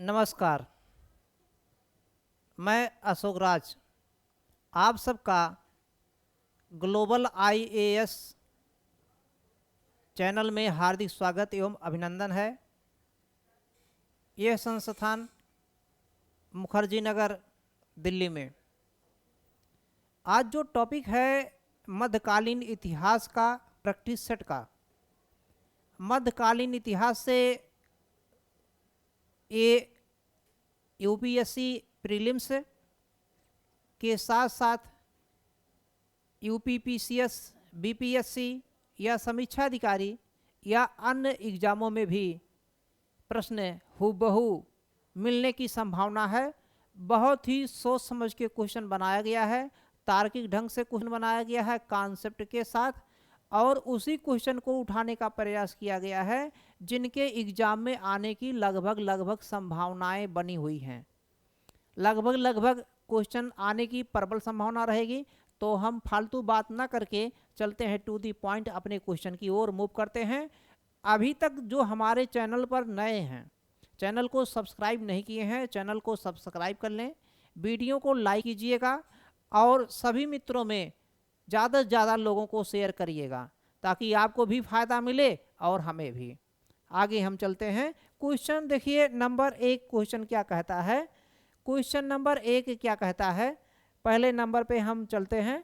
नमस्कार। मैं अशोक राज आप सबका ग्लोबल आईएएस चैनल में हार्दिक स्वागत एवं अभिनंदन है। यह संस्थान मुखर्जी नगर दिल्ली में। आज जो टॉपिक है मध्यकालीन इतिहास का प्रैक्टिस सेट का। मध्यकालीन इतिहास से ये यूपीएससी प्रीलिम्स के साथ साथ यूपीपीसीएस, बीपीएससी या समीक्षा अधिकारी या अन्य एग्जामों में भी प्रश्न हूबहू मिलने की संभावना है। बहुत ही सोच समझ के क्वेश्चन बनाया गया है, तार्किक ढंग से क्वेश्चन बनाया गया है कॉन्सेप्ट के साथ, और उसी क्वेश्चन को उठाने का प्रयास किया गया है जिनके एग्जाम में आने की लगभग संभावनाएं बनी हुई हैं। लगभग क्वेश्चन आने की प्रबल संभावना रहेगी। तो हम फालतू बात ना करके चलते हैं टू दी पॉइंट, अपने क्वेश्चन की ओर मूव करते हैं। अभी तक जो हमारे चैनल पर नए हैं, चैनल को सब्सक्राइब नहीं किए हैं, चैनल को सब्सक्राइब कर लें, वीडियो को लाइक कीजिएगा और सभी मित्रों में ज़्यादा से ज़्यादा लोगों को शेयर करिएगा ताकि आपको भी फ़ायदा मिले और हमें भी। आगे हम चलते हैं। क्वेश्चन देखिए नंबर 1 क्वेश्चन क्या कहता है। क्वेश्चन नंबर 1 क्या कहता है, पहले नंबर पे हम चलते हैं।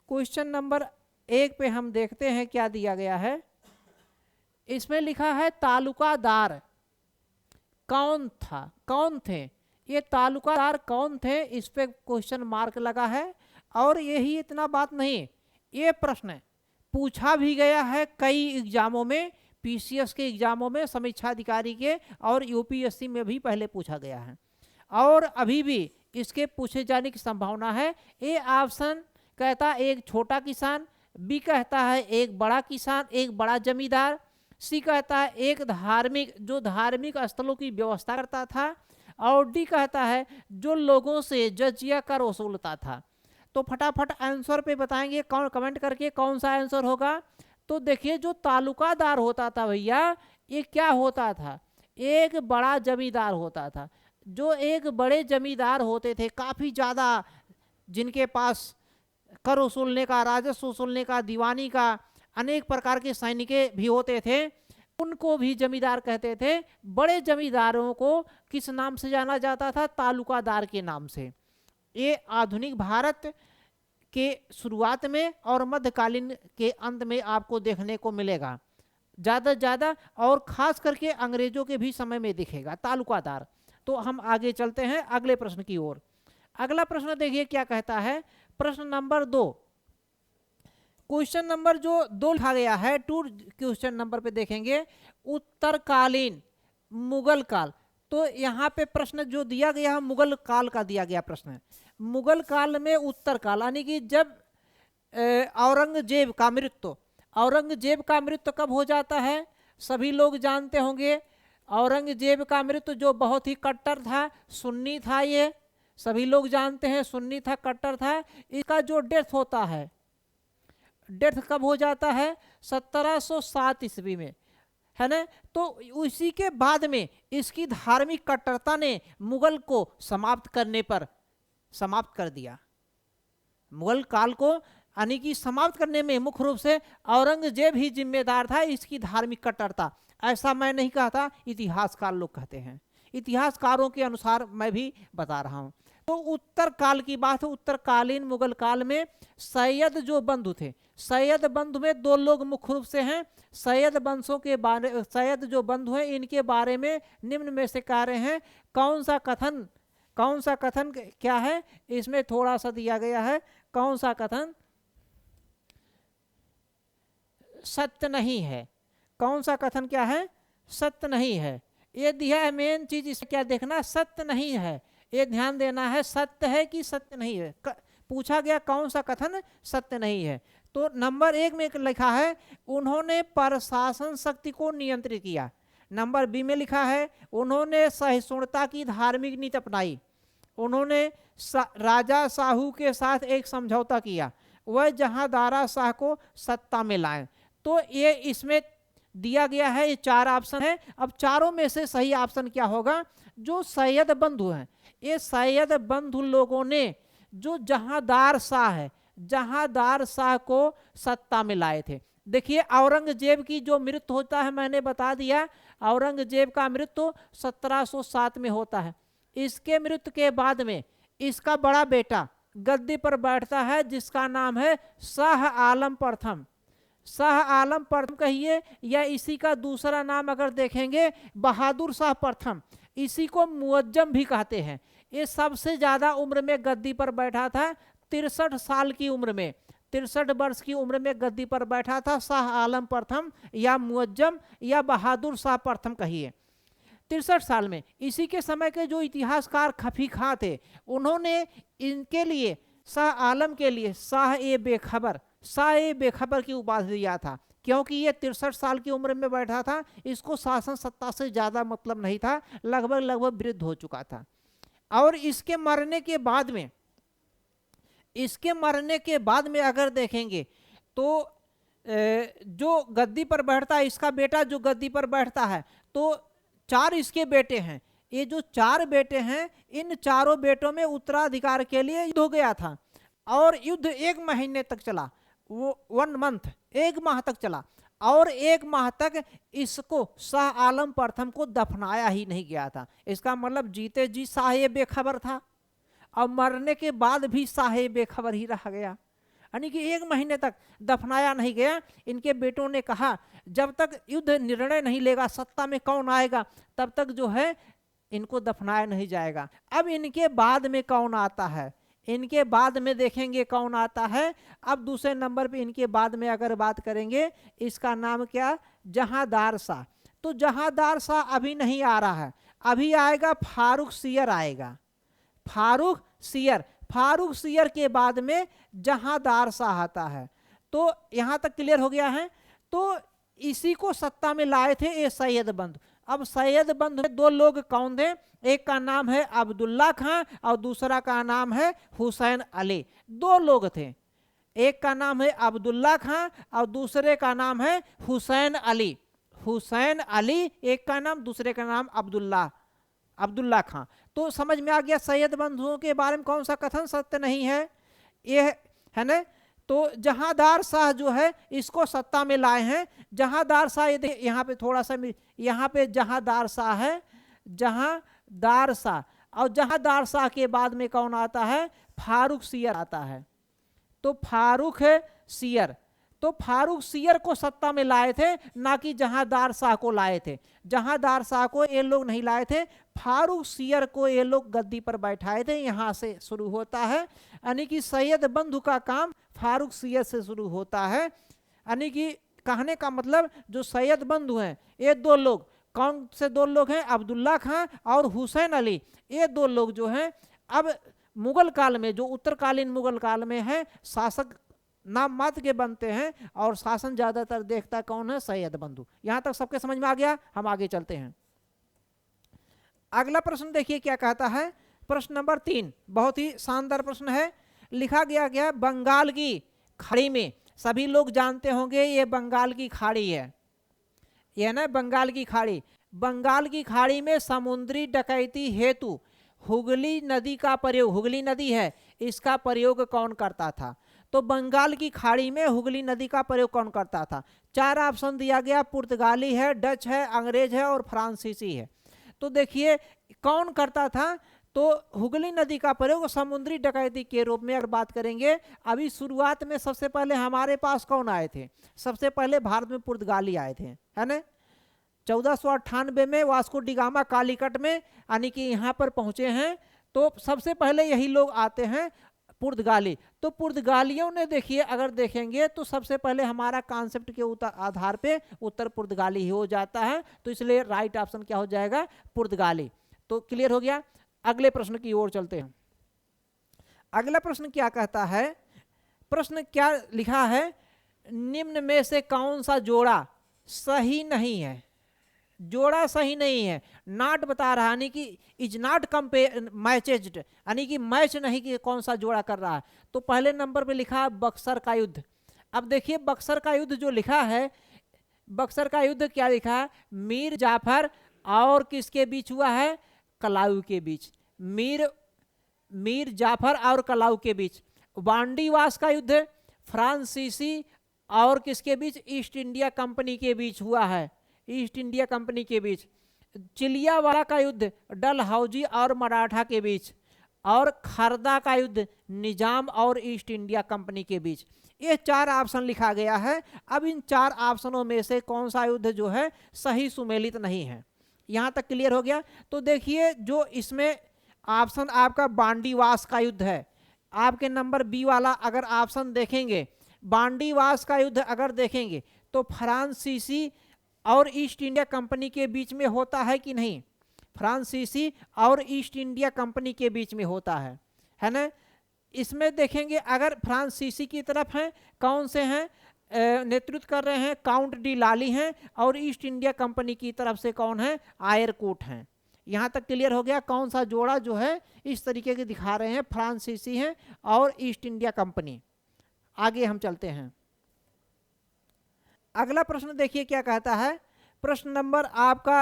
क्वेश्चन नंबर 1 पे हम देखते हैं क्या दिया गया है। इसमें लिखा है तालुकादार कौन था, कौन थे। ये तालुकादार कौन थे, इस पे क्वेश्चन मार्क लगा है। और यही इतना बात नहीं, ये प्रश्न पूछा भी गया है कई एग्जामों में, पीसीएस के एग्जामों में, समीक्षा अधिकारी के, और यूपीएससी में भी पहले पूछा गया है और अभी भी इसके पूछे जाने की संभावना है। ए ऑप्शन कहता है एक छोटा किसान, बी कहता है एक बड़ा किसान, एक बड़ा जमींदार, सी कहता है एक धार्मिक जो धार्मिक स्थलों की व्यवस्था करता था, और डी कहता है जो लोगों से जजिया कर वसूलता था। तो फटाफट आंसर पे बताएंगे कौन, कमेंट करके कौन सा आंसर होगा। तो देखिए जो तालुकादार होता था भैया, ये क्या होता था, एक बड़ा जमींदार होता था। जो एक बड़े जमींदार होते थे, काफ़ी ज़्यादा, जिनके पास कर वसूलने का, राजस्व वसूलने का, दीवानी का, अनेक प्रकार के सैनिक भी होते थे, उनको भी जमींदार कहते थे। बड़े जमींदारों को किस नाम से जाना जाता था, तालुकादार के नाम से। ये आधुनिक भारत के शुरुआत में और मध्यकालीन के अंत में आपको देखने को मिलेगा ज़्यादा से ज़्यादा, और ख़ास करके अंग्रेजों के भी समय में दिखेगा तालुकादार। तो हम आगे चलते हैं अगले प्रश्न की ओर। अगला प्रश्न देखिए क्या कहता है। प्रश्न नंबर 2, क्वेश्चन नंबर जो 2 लिखा गया है, 2 क्वेश्चन नंबर पे देखेंगे उत्तरकालीन मुगल काल। तो यहाँ पे प्रश्न जो दिया गया है मुगल काल का दिया गया प्रश्न है। मुगल काल में उत्तर काल, यानी कि जब औरंगजेब का मृत्यु, औरंगजेब का मृत्यु कब हो जाता है, सभी लोग जानते होंगे। औरंगजेब का मृत्यु जो बहुत ही कट्टर था, सुन्नी था, ये सभी लोग जानते हैं, सुन्नी था, कट्टर था। इसका जो डेथ होता है, डेथ कब हो जाता है, 1707 ईस्वी में, है ना। तो उसी के बाद में इसकी धार्मिक कट्टरता ने मुगल को समाप्त करने पर समाप्त कर दिया। मुगल काल को यानी कि समाप्त करने में मुख्य रूप से औरंगजेब ही जिम्मेदार था, इसकी धार्मिक कट्टरता। ऐसा मैं नहीं कहता, इतिहासकार लोग कहते हैं, इतिहासकारों के अनुसार मैं भी बता रहा हूं। तो उत्तर काल की बात है। उत्तरकालीन मुगल काल में सैयद जो बंधु थे, सैयद बंधु में 2 लोग मुख्य रूप से हैं। सैयद वंशों के बारे, सैयद जो बंधु हैं, इनके बारे में निम्न में से कह रहे हैं। कौन सा कथन क्या है, इसमें थोड़ा सा दिया गया है। कौन सा कथन सत्य नहीं है, कौन सा कथन क्या है, सत्य नहीं है। ये दिया है मेन चीज, इसमें क्या देखना, सत्य नहीं है, ये ध्यान देना है। सत्य है कि सत्य नहीं है, पूछा गया कौन सा कथन सत्य नहीं है। तो नंबर 1 में लिखा है उन्होंने प्रशासन शक्ति को नियंत्रित किया। नंबर बी में लिखा है उन्होंने सहिष्णुता की धार्मिक नीति अपनाई। उन्होंने राजा साहू के साथ एक समझौता किया, वह जहांदारा शाह को सत्ता में लाए। तो ये इसमें दिया गया है, ये 4 ऑप्शन है। अब चारों में से सही ऑप्शन क्या होगा, जो सैयद बंधु हैं, ये सैयद बंधु लोगों ने जो जहांदार शाह है, जहांदार शाह को सत्ता में लाए थे। देखिए औरंगजेब की जो मृत्यु होता है, मैंने बता दिया औरंगजेब का मृत्यु 1707 में होता है। इसके मृत्यु के बाद में इसका बड़ा बेटा गद्दी पर बैठता है, जिसका नाम है शाह आलम प्रथम। शाह आलम प्रथम कहिए या इसी का दूसरा नाम अगर देखेंगे बहादुर शाह प्रथम, इसी को मुअज्जम भी कहते हैं। ये सबसे ज्यादा उम्र में गद्दी पर बैठा था, 63 साल की उम्र में, 63 वर्ष की उम्र में गद्दी पर बैठा था शाह आलम प्रथम या मुअज्जम या बहादुर शाह प्रथम कहिए, 63 साल में। इसी के समय के जो इतिहासकार खफी खां थे, उन्होंने इनके लिए शाह आलम के लिए शाह ए बेखबर, शाह ए बेखबर की उपाधि दिया था, क्योंकि ये 63 साल की उम्र में बैठा था, इसको शासन सत्ता से ज्यादा मतलब नहीं था, लगभग वृद्ध हो चुका था। और इसके मरने के बाद में, इसके मरने के बाद में अगर देखेंगे तो जो गद्दी पर बैठता है, इसका बेटा जो गद्दी पर बैठता है, तो 4 इसके बेटे हैं। ये जो 4 बेटे हैं, इन चारों बेटों में उत्तराधिकार के लिए युद्ध हो गया था, और युद्ध 1 महीने तक चला, वो 1 मंथ, 1 माह तक चला, और 1 माह तक इसको शाह आलम प्रथम को दफनाया ही नहीं गया था। इसका मतलब जीते जी शाह ये बेखबर था, और मरने के बाद भी शाह ये बेखबर ही रह गया, यानी कि 1 महीने तक दफनाया नहीं गया। इनके बेटों ने कहा जब तक युद्ध निर्णय नहीं लेगा, सत्ता में कौन आएगा, तब तक जो है इनको दफनाया नहीं जाएगा। अब इनके बाद में कौन आता है, इनके बाद में देखेंगे कौन आता है। अब दूसरे नंबर पे इनके बाद में अगर बात करेंगे, इसका नाम क्या, जहांदार शाह। तो जहांदार शाह अभी नहीं आ रहा है, अभी आएगा फारूक सियर आएगा, फारूक सियर। फारूक सियर के बाद में जहांदार शाह आता है। तो यहां तक क्लियर हो गया है। तो इसी को सत्ता में लाए थे ये सैयद बंधु। अब सैयद बंधु में 2 लोग कौन थे, एक का नाम है अब्दुल्ला खां और दूसरा का नाम है हुसैन अली। 2 लोग थे, एक का नाम है अब्दुल्ला खां और दूसरे का नाम है हुसैन अली। हुसैन अली एक का नाम, दूसरे का नाम अब्दुल्ला खां। तो समझ में आ गया सैयद बंधुओं के बारे में कौन सा कथन सत्य नहीं है, ये है ना। तो जहांदार शाह जो है इसको सत्ता में लाए हैं। जहांदार शाह, ये यहाँ पे थोड़ा सा, यहाँ पे जहांदार शाह है, जहांदार शाह, और जहांदार शाह के बाद में कौन आता है, फारूक सियर आता है। तो फारूक सियर, तो फारूक सियर को सत्ता में लाए थे, ना कि जहांदार शाह को लाए थे। जहांदार शाह को ये लोग नहीं लाए थे, फारूक सियर को ये लोग गद्दी पर बैठाए थे। यहाँ से शुरू होता है, यानी कि सैयद बंधु का काम फारूक सियर से शुरू होता है। यानी कि कहने का मतलब जो सैयद बंधु हैं, ये 2 लोग, कौन से 2 लोग हैं, अब्दुल्ला खां और हुसैन अली। ये 2 लोग जो हैं अब मुगल काल में, जो उत्तरकालीन मुगल काल में है, शासक नाम मात्र के बनते हैं, और शासन ज्यादातर देखता कौन है, सैयद बंधु। यहां तक सबके समझ में आ गया। हम आगे चलते हैं। अगला प्रश्न देखिए क्या कहता है। प्रश्न नंबर 3 बहुत ही शानदार प्रश्न है। लिखा गया बंगाल की खाड़ी में, सभी लोग जानते होंगे ये बंगाल की खाड़ी है, यह ना बंगाल की खाड़ी। बंगाल की खाड़ी में समुद्री डकैती हेतु हुगली नदी का प्रयोग, हुगली नदी है, इसका प्रयोग कौन करता था। तो बंगाल की खाड़ी में हुगली नदी का प्रयोग कौन करता था। 4 ऑप्शन दिया गया, पुर्तगाली है, डच है, अंग्रेज है और फ्रांसीसी है। तो देखिए कौन करता था। तो हुगली नदी का प्रयोग समुद्री डकैती के रूप में अगर बात करेंगे, अभी शुरुआत में सबसे पहले हमारे पास कौन आए थे, सबसे पहले भारत में पुर्तगाली आए थे, है ना। 1498 में वास्को डी गामा कालीकट में, यानी कि यहाँ पर पहुंचे हैं। तो सबसे पहले यही लोग आते हैं, पुर्तगाली। तो पुर्तगालियों ने देखिए अगर देखेंगे तो सबसे पहले हमारा कॉन्सेप्ट के आधार पे उत्तर पुर्तगाली ही हो जाता है। तो इसलिए राइट ऑप्शन क्या हो जाएगा, पुर्तगाली। तो क्लियर हो गया। अगले प्रश्न की ओर चलते हैं। अगला प्रश्न क्या कहता है, प्रश्न क्या लिखा है, निम्न में से कौन सा जोड़ा सही नहीं है। जोड़ा सही नहीं है, नॉट बता रहा, यानी कि इज नॉट कंपेयर मैचेज्ड, यानी कि मैच नहीं कि कौन सा जोड़ा कर रहा है। तो पहले नंबर पे लिखा है बक्सर का युद्ध। अब देखिए बक्सर का युद्ध जो लिखा है, बक्सर का युद्ध क्या लिखा है, मीर जाफर और किसके बीच हुआ है, कलाऊ के बीच, मीर जाफर और कलाऊ के बीच। वांडीवास का युद्ध फ्रांसीसी और किसके बीच? ईस्ट इंडिया कंपनी के बीच हुआ है, ईस्ट इंडिया कंपनी के बीच। चिलियावाड़ा का युद्ध डलहौजी और मराठा के बीच, और खरदा का युद्ध निजाम और ईस्ट इंडिया कंपनी के बीच। ये 4 ऑप्शन लिखा गया है। अब इन 4 ऑप्शनों में से कौन सा युद्ध जो है सही सुमेलित नहीं है। यहां तक क्लियर हो गया? तो देखिए, जो इसमें ऑप्शन आपका बांडीवास का युद्ध है, आपके नंबर बी वाला अगर ऑप्शन देखेंगे, बांडीवास का युद्ध अगर देखेंगे तो फ्रांसीसी और ईस्ट इंडिया कंपनी के बीच में होता है कि नहीं? फ्रांसीसी और ईस्ट इंडिया कंपनी के बीच में होता है ना? इसमें देखेंगे अगर फ्रांसीसी की तरफ हैं, कौन से हैं नेतृत्व कर रहे हैं? काउंट डी लाली हैं। और ईस्ट इंडिया कंपनी की तरफ से कौन है? आयरकूट हैं। यहाँ तक क्लियर हो गया? कौन सा जोड़ा जो है इस तरीके के दिखा रहे हैं, फ्रांसीसी हैं और ईस्ट इंडिया कंपनी। आगे हम चलते हैं। अगला प्रश्न देखिए क्या कहता है। प्रश्न नंबर आपका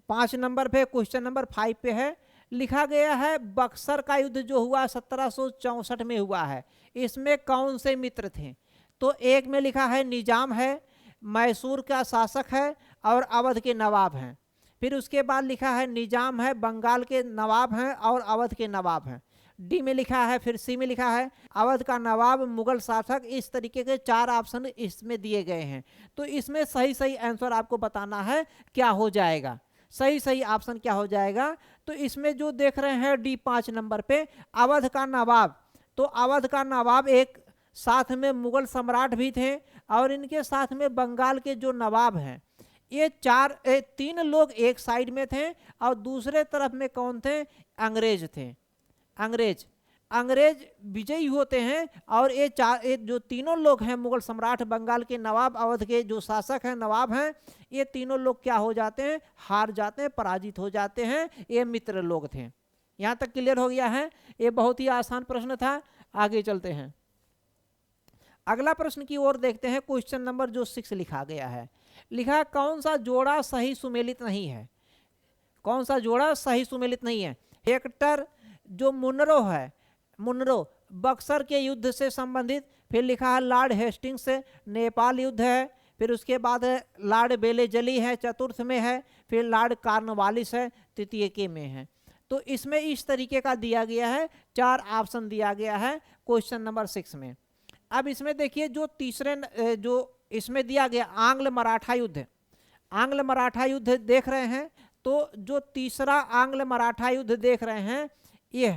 5 नंबर पे, क्वेश्चन नंबर 5 पे है। लिखा गया है बक्सर का युद्ध जो हुआ 1764 में हुआ है, इसमें कौन से मित्र थे? तो एक में लिखा है निजाम है, मैसूर का शासक है और अवध के नवाब हैं। फिर उसके बाद लिखा है निजाम है, बंगाल के नवाब हैं और अवध के नवाब हैं। डी में लिखा है, फिर सी में लिखा है अवध का नवाब, मुगल शासक। इस तरीके के 4 ऑप्शन इसमें दिए गए हैं। तो इसमें सही आंसर आपको बताना है क्या हो जाएगा, सही ऑप्शन क्या हो जाएगा। तो इसमें जो देख रहे हैं डी 5 नंबर पे अवध का नवाब, तो अवध का नवाब एक साथ में मुगल सम्राट भी थे और इनके साथ में बंगाल के जो नवाब हैं, ये 3 लोग एक साइड में थे और दूसरे तरफ में कौन थे? अंग्रेज थे। अंग्रेज विजयी होते हैं और ये जो तीनों लोग हैं, मुगल सम्राट, बंगाल के नवाब, अवध के जो शासक हैं, नवाब हैं, ये तीनों लोग क्या हो जाते हैं? हार जाते हैं, पराजित हो जाते हैं। ये मित्र लोग थे। यहाँ तक क्लियर हो गया है? ये बहुत ही आसान प्रश्न था। आगे चलते हैं, अगला प्रश्न की ओर देखते हैं। क्वेश्चन नंबर जो 6 लिखा गया है, लिखा कौन सा जोड़ा सही सुमेलित नहीं है? कौन सा जोड़ा सही सुमेलित नहीं है? हेक्टर जो मुनरो है, मुनरो बक्सर के युद्ध से संबंधित। फिर लिखा है लॉर्ड हेस्टिंग्स से नेपाल युद्ध है। फिर उसके बाद लॉर्ड बेलेजली है, चतुर्थ में है। फिर लॉर्ड कॉर्नवालिस है, तृतीय के में है। तो इसमें इस तरीके का दिया गया है, 4 ऑप्शन दिया गया है क्वेश्चन नंबर 6 में। अब इसमें देखिए जो तीसरे जो इसमें दिया गया आंग्ल मराठा युद्ध, आंग्ल मराठा युद्ध देख रहे हैं। तो जो तीसरा आंग्ल मराठा युद्ध देख रहे हैं, ये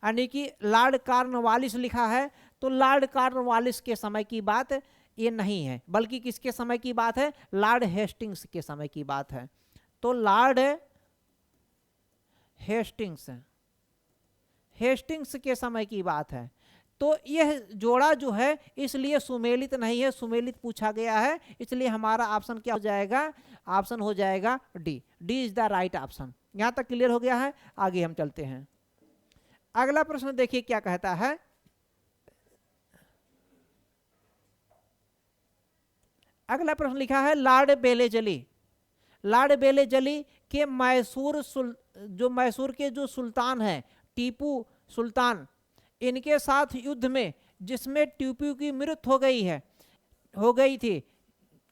यानी कि लॉर्ड कॉर्नवालिस लिखा है। तो लॉर्ड कॉर्नवालिस के समय की बात ये नहीं है, बल्कि किसके समय की बात है? लॉर्ड हेस्टिंग्स के समय की बात है। तो लॉर्ड हेस्टिंग्स के समय की बात है। तो यह जोड़ा जो है इसलिए सुमेलित नहीं है, सुमेलित पूछा गया है, इसलिए हमारा ऑप्शन क्या हो जाएगा? ऑप्शन हो जाएगा D. D is the right option. यहां तक क्लियर हो गया है? आगे हम चलते हैं। अगला प्रश्न देखिए क्या कहता है। अगला प्रश्न लिखा है लॉर्ड बेलेजली। लॉर्ड बेलेजली के मैसूर के जो सुल्तान हैं, टीपू सुल्तान, इनके साथ युद्ध में जिसमें टीपू की मृत्यु हो गई थी,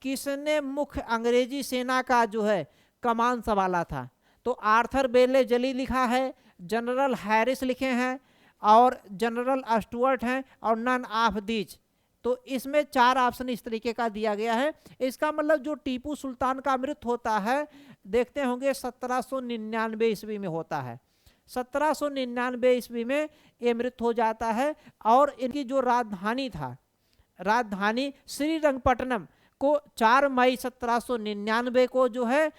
किसने मुख्य अंग्रेजी सेना का जो है कमान संभाला था? तो आर्थर बेलेजली लिखा है, जनरल हैरिस लिखे हैं और जनरल स्टुअर्ट हैं और नन ऑफ दीज। तो इसमें 4 ऑप्शन इस तरीके का दिया गया है। इसका मतलब जो टीपू सुल्तान का मृत्यु होता है, देखते होंगे 1799 ईस्वी में होता है। 1799 ईस्वी में ये मृत्यु हो जाता है। और इनकी जो राजधानी था, राजधानी श्रीरंगपट्टनम को 4 मई 1799 को जो है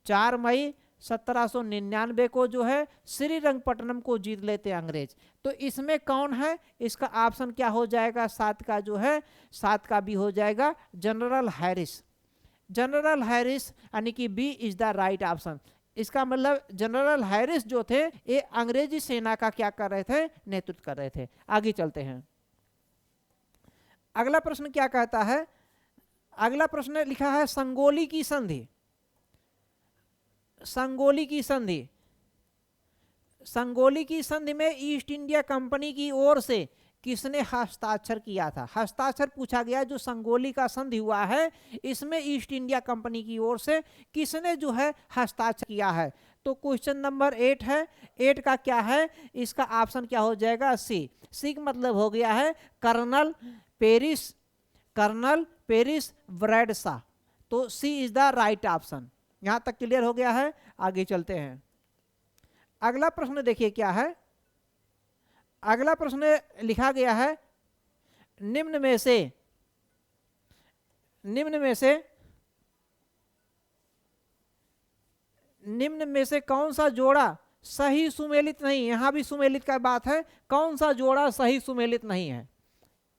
4 मई 1799 को जो है श्रीरंगपट्टनम को जीत लेते हैं अंग्रेज। तो इसमें कौन है? इसका ऑप्शन क्या हो जाएगा? 7 का जो है 7 का भी हो जाएगा जनरल हैरिस। जनरल हैरिस यानी कि B is the right option. इसका मतलब जनरल हैरिस जो थे ये अंग्रेजी सेना का क्या कर रहे थे? नेतृत्व कर रहे थे। आगे चलते हैं। अगला प्रश्न क्या कहता है? अगला प्रश्न लिखा है संगोली की संधि। संगोली की संधि, संगोली की संधि में ईस्ट इंडिया कंपनी की ओर से किसने हस्ताक्षर किया था? हस्ताक्षर पूछा गया। जो संगोली का संधि हुआ है इसमें ईस्ट इंडिया कंपनी की ओर से किसने जो है हस्ताक्षर किया है? तो क्वेश्चन नंबर 8 है। 8 का क्या है? इसका ऑप्शन क्या हो जाएगा? सी। सी का मतलब हो गया है colonel Paris, colonel Paris Bradshaw. तो C is the right option. यहां तक क्लियर हो गया है? आगे चलते हैं। अगला प्रश्न देखिए क्या है। अगला प्रश्न लिखा गया है निम्न में से कौन सा जोड़ा सही सुमेलित नहीं? यहां भी सुमेलित का बात है। कौन सा जोड़ा सही सुमेलित नहीं है?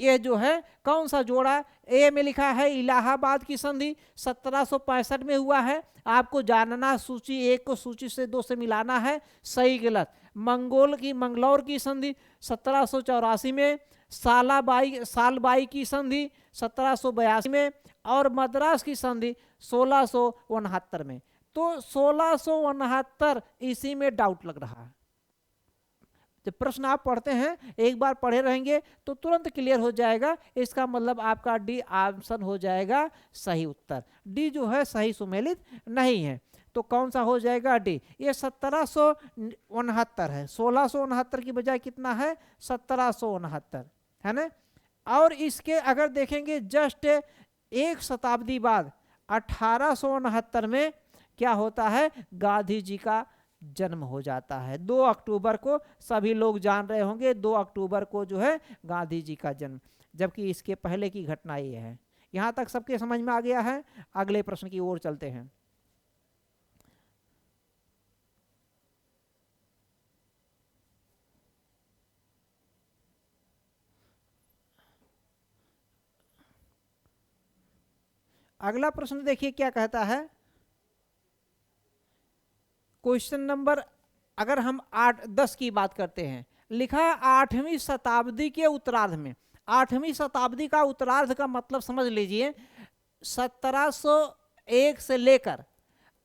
ये जो है कौन सा जोड़ा? ए में लिखा है इलाहाबाद की संधि 1765 में हुआ है। आपको जानना सूची 1 को सूची से 2 से मिलाना है, सही गलत। मंगलौर की संधि 1784 में, सालबाई की संधि 1782 में और मद्रास की संधि 1669 में। तो 1669 इसी में डाउट लग रहा है। जब प्रश्न आप पढ़ते हैं, एक बार पढ़े रहेंगे तो तुरंत क्लियर हो जाएगा। इसका मतलब आपका डी ऑप्शन हो जाएगा सही उत्तर। डी जो है सही सुमेलित नहीं है। तो कौन सा हो जाएगा? डी। ये 1769 है। 1669 की बजाय कितना है? 1769 है ना। और इसके अगर देखेंगे जस्ट एक शताब्दी बाद 1869 में क्या होता है? गांधी जी का जन्म हो जाता है। 2 अक्टूबर को सभी लोग जान रहे होंगे, 2 अक्टूबर को जो है गांधी जी का जन्म, जबकि इसके पहले की घटना ये है। यहां तक सबके समझ में आ गया है? अगले प्रश्न की ओर चलते हैं। अगला प्रश्न देखिए क्या कहता है। क्वेश्चन नंबर अगर हम 8-10 की बात करते हैं, लिखा है 8वीं शताब्दी के उत्तरार्ध में। 8वीं शताब्दी का उत्तरार्ध का मतलब समझ लीजिए 1701 से लेकर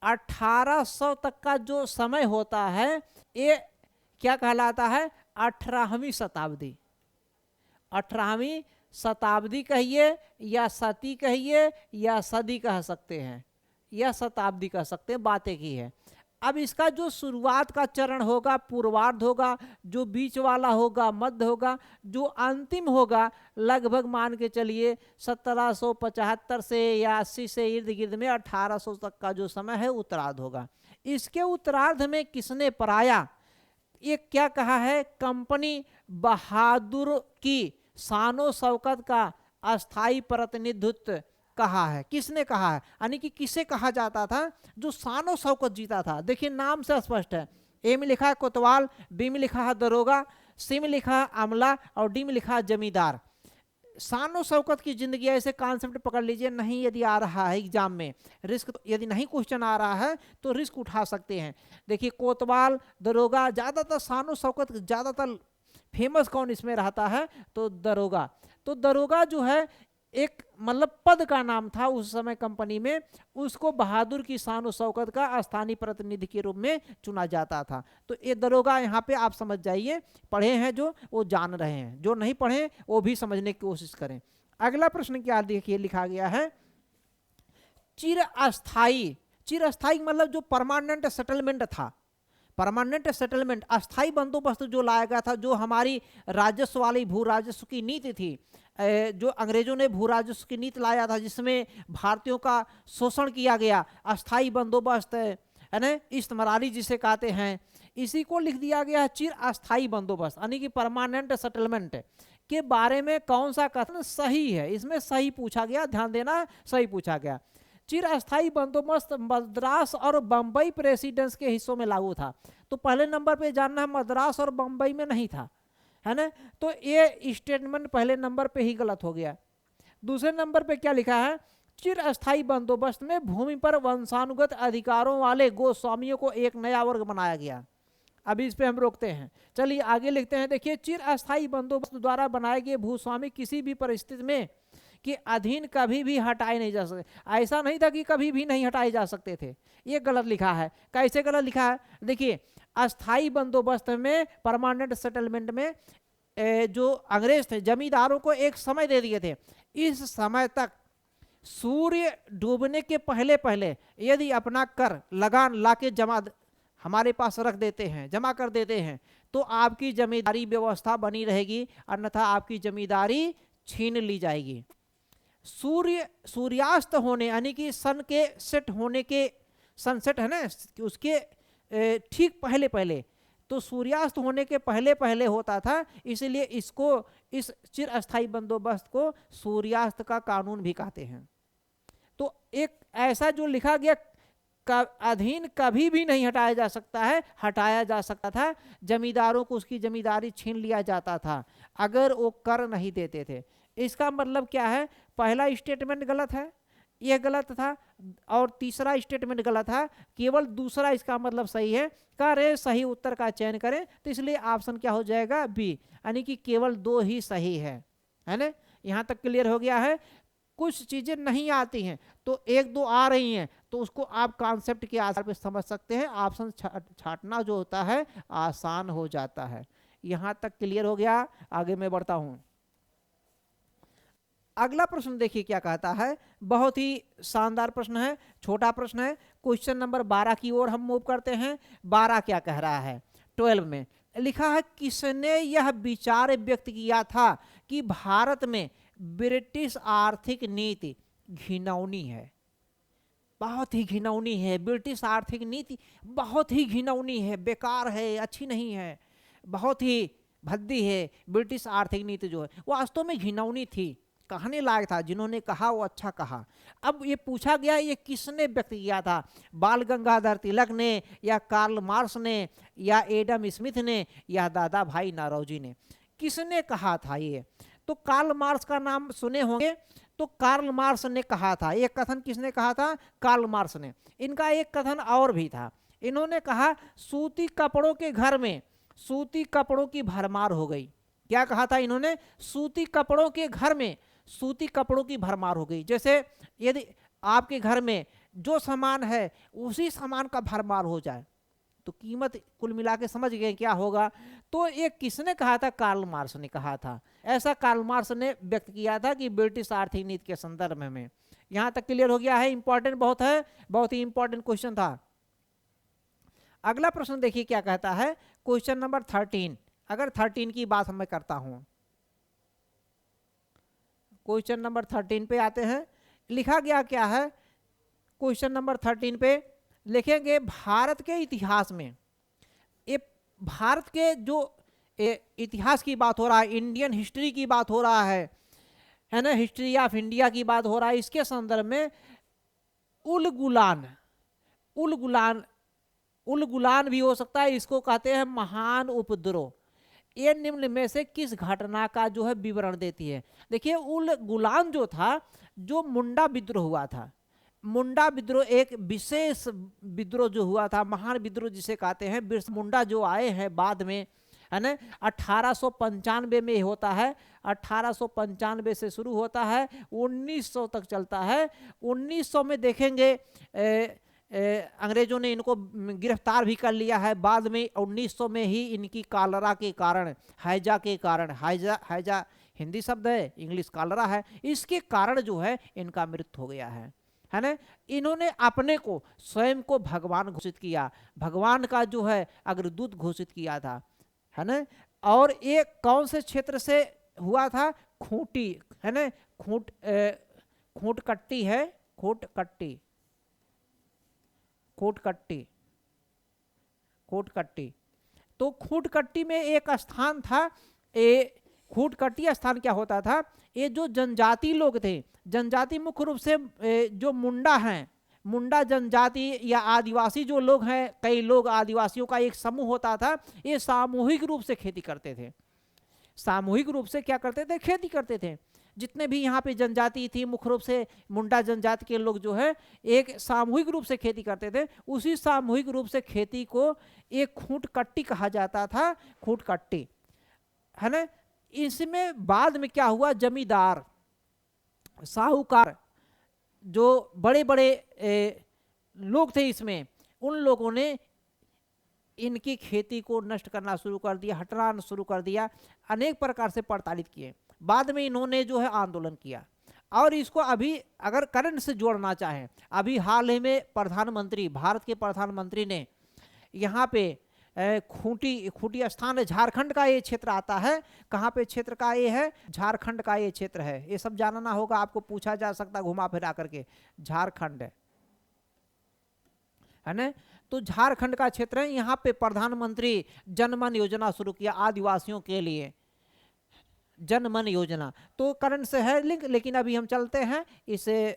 1800 तक का जो समय होता है ये क्या कहलाता है? 18वीं शताब्दी। 18वीं शताब्दी कहिए या सती कहिए या सदी कह सकते हैं या शताब्दी कह सकते हैं, बातें की है। अब इसका जो शुरुआत का चरण होगा पूर्वार्ध होगा, जो बीच वाला होगा मध्य होगा, जो अंतिम होगा लगभग मान के चलिए 1775 से या 80 से इर्द गिर्द में 1800 तक का जो समय है उत्तरार्ध होगा। इसके उत्तरार्ध में किसने पराया? ये क्या कहा है? कंपनी बहादुर की शानो शौकत का अस्थाई प्रतिनिधित्व कहा है। किसने कहा है? यानी कि किसे कहा जाता था जो शानो शौकत जीता था? देखिए नाम से स्पष्ट है। ए में लिखा है कोतवाल, बी में लिखा है दरोगा, सी में लिखा है अमला और डी में लिखा है जमींदार। शानो शौकत की जिंदगी ऐसे कॉन्सेप्ट पकड़ लीजिए। नहीं यदि आ रहा है एग्जाम में रिस्क, यदि नहीं क्वेश्चन आ रहा है तो रिस्क उठा सकते हैं। देखिए कोतवाल, दरोगा, ज्यादातर शानो शौकत ज्यादातर फेमस कौन इसमें रहता है? तो दरोगा। तो दरोगा जो है एक मतलब पद का नाम था उस समय कंपनी में, उसको बहादुर की शान और शौकत का स्थानीय प्रतिनिधि के रूप में चुना जाता था। तो ये दरोगा यहाँ पे आप समझ जाइए। पढ़े हैं जो वो जान रहे हैं, जो नहीं पढ़े वो भी समझने की कोशिश करें। अगला प्रश्न क्या देखिए लिखा गया है, चिरस्थायी। चिरस्थायी मतलब जो परमानेंट सेटलमेंट था, परमानेंट सेटलमेंट अस्थाई बंदोबस्त जो लाया गया था, जो हमारी राजस्व वाली भू राजस्व की नीति थी, जो अंग्रेजों ने भू राजस्व की नीति लाया था जिसमें भारतीयों का शोषण किया गया, अस्थाई बंदोबस्त है ना, इस्तमरारी जिसे कहते हैं, इसी को लिख दिया गया चिर अस्थाई बंदोबस्त यानी कि परमानेंट सेटलमेंट के बारे में कौन सा कथन सही है? इसमें सही पूछा गया, ध्यान देना, सही पूछा गया। चिरस्थायी बंदोबस्त मद्रास और बंबई प्रेसिडेंस के हिस्सों में लागू था। तो पहले नंबर पे जानना है मद्रास और बंबई में नहीं था, है ना। तो ये स्टेटमेंट पहले नंबर पे ही गलत हो गया। दूसरे नंबर पे क्या लिखा है, चिरस्थायी बंदोबस्त में भूमि पर वंशानुगत अधिकारों वाले गोस्वामियों को एक नया वर्ग बनाया गया। अभी इस पे हम रोकते हैं, चलिए आगे लिखते हैं। देखिए चिरस्थायी बंदोबस्त द्वारा बनाए गए भूस्वामी किसी भी परिस्थिति में कि अधीन कभी भी हटाए नहीं जा सकते। ऐसा नहीं था कि कभी भी नहीं हटाए जा सकते थे, ये गलत लिखा है। कैसे गलत लिखा है? देखिए, अस्थाई बंदोबस्त में, परमानेंट सेटलमेंट में जो अंग्रेज थे जमींदारों को एक समय दे दिए थे, इस समय तक सूर्य डूबने के पहले पहले यदि अपना कर लगान लाके जमा हमारे पास रख देते हैं, जमा कर देते हैं, तो आपकी जमींदारी व्यवस्था बनी रहेगी, अन्यथा आपकी जमींदारी छीन ली जाएगी। सूर्यास्त होने यानी कि सन के सेट होने के, सनसेट है ना, उसके ठीक पहले पहले, तो सूर्यास्त होने के पहले पहले होता था, इसलिए इसको, इस चिर अस्थाई बंदोबस्त को सूर्यास्त का कानून भी कहते हैं। तो एक ऐसा जो लिखा गया का अधीन कभी भी नहीं हटाया जा सकता है, हटाया जा सकता था, जमींदारों को उसकी जमींदारी छीन लिया जाता था अगर वो कर नहीं देते थे। इसका मतलब क्या है? पहला स्टेटमेंट गलत है, यह गलत था, और तीसरा स्टेटमेंट गलत था, केवल दूसरा इसका मतलब सही है। करें सही उत्तर का चयन करें, तो इसलिए ऑप्शन क्या हो जाएगा? बी, यानी कि केवल 2 ही सही है ना। यहां तक क्लियर हो गया है? कुछ चीजें नहीं आती हैं तो 1-2 आ रही हैं, तो उसको आप कॉन्सेप्ट के आधार पर समझ सकते हैं, ऑप्शन छाटना जो होता है आसान हो जाता है। यहां तक क्लियर हो गया? आगे मैं बढ़ता हूं। अगला प्रश्न देखिए क्या कहता है, बहुत ही शानदार प्रश्न है, छोटा प्रश्न है। क्वेश्चन नंबर 12 की ओर हम मूव करते हैं। 12 क्या कह रहा है? 12 में लिखा है, किसने यह विचार व्यक्त किया था कि भारत में ब्रिटिश आर्थिक नीति घिनौनी है? बहुत ही घिनौनी है, ब्रिटिश आर्थिक नीति बहुत ही घिनौनी है, बेकार है, अच्छी नहीं है, बहुत ही भद्दी है। ब्रिटिश आर्थिक नीति जो है वास्तव में घिनौनी थी, कहने लायक था, जिन्होंने कहा वो अच्छा कहा। अब ये पूछा गया ये किसने व्यक्त किया था? बाल गंगाधर तिलक ने, या कार्ल मार्क्स ने, या एडम स्मिथ ने, या दादा भाई नौरोजी ने? किसने कहा था ये? तो कार्ल मार्क्स का नाम सुने होंगे, तो कार्ल मार्क्स ने कहा था। एक कथन किसने कहा था? कार्ल मार्क्स ने। इनका एक कथन और भी था, इन्होंने कहा सूती कपड़ों के घर में सूती कपड़ों की भरमार हो गई। क्या कहा था इन्होंने? सूती कपड़ों के घर में सूती कपड़ों की भरमार हो गई। जैसे यदि आपके घर में जो सामान है उसी सामान का भरमार हो जाए तो कीमत कुल मिला के समझ गए क्या होगा। तो ये किसने कहा था? कार्ल मार्क्स ने कहा था। ऐसा कार्ल मार्क्स ने व्यक्त किया था कि ब्रिटिश आर्थिक नीति के संदर्भ में। यहां तक क्लियर हो गया है? इंपॉर्टेंट बहुत है, बहुत ही इंपॉर्टेंट क्वेश्चन था। अगला प्रश्न देखिए क्या कहता है, क्वेश्चन नंबर 13। अगर 13 की बात मैं करता हूं, क्वेश्चन नंबर 13 पे आते हैं। लिखा गया क्या है क्वेश्चन नंबर 13 पे? लिखेंगे भारत के इतिहास में, ये भारत के जो इतिहास की बात हो रहा है, इंडियन हिस्ट्री की बात हो रहा है ना, हिस्ट्री ऑफ इंडिया की बात हो रहा है, इसके संदर्भ में उल गुलान भी हो सकता है, इसको कहते हैं महान उपद्रव। ये निम्न में से किस घटना का जो है विवरण देती है? देखिए, उल गुलान जो था, जो मुंडा विद्रोह हुआ था, मुंडा विद्रोह एक विशेष विद्रोह जो हुआ था, महान विद्रोह जिसे कहते हैं। बिरसा मुंडा जो आए हैं बाद में, है ना, 1895 में होता है। 1895 से शुरू होता है, 1900 तक चलता है। 1900 में देखेंगे अंग्रेजों ने इनको गिरफ्तार भी कर लिया है। बाद में 1900 में ही इनकी कालरा के कारण, हैजा के कारण, हैजा हिंदी शब्द है, इंग्लिश कालरा है, इसके कारण जो है इनका मृत्यु हो गया है ना। इन्होंने अपने को स्वयं को भगवान घोषित किया, भगवान का जो है अग्रदूत घोषित किया था, है ना। और ये कौन से क्षेत्र से हुआ था? खूंटी, है ना, खूंटकट्टी है, खूंटकट्टी। तो खूंटकट्टी में एक स्थान था, खूंटकट्टी स्थान क्या होता था? ये जो जनजाति लोग थे, जनजाति मुख्य रूप से जो मुंडा हैं, मुंडा जनजाति या आदिवासी जो लोग हैं, कई लोग आदिवासियों का एक समूह होता था, ये सामूहिक रूप से खेती करते थे। सामूहिक रूप से क्या करते थे? खेती करते थे। जितने भी यहाँ पे जनजाति थी, मुख्य रूप से मुंडा जनजाति के लोग जो है एक सामूहिक रूप से खेती करते थे। उसी सामूहिक रूप से खेती को एक खूंटकट्टी कहा जाता था, खूंटकट्टी, है ना। इसमें बाद में क्या हुआ, जमींदार साहूकार जो बड़े बड़े लोग थे इसमें, उन लोगों ने इनकी खेती को नष्ट करना शुरू कर दिया, हटाना शुरू कर दिया, अनेक प्रकार से प्रताड़ित किए। बाद में इन्होंने जो है आंदोलन किया। और इसको अभी अगर करंट से जोड़ना चाहें, अभी हाल ही में प्रधानमंत्री, भारत के प्रधानमंत्री ने यहाँ पे खूंटी स्थान है, झारखंड का ये क्षेत्र आता है। कहाँ पे क्षेत्र का ये है? झारखंड का ये क्षेत्र है। ये सब जानना होगा आपको, पूछा जा सकता घुमा फिरा करके। झारखंड है ना, तो झारखंड का क्षेत्र है। यहाँ पे प्रधानमंत्री जनमन योजना शुरू किया आदिवासियों के लिए, जनमन योजना। तो करंट से है लिंक, लेकिन अभी हम चलते हैं इसे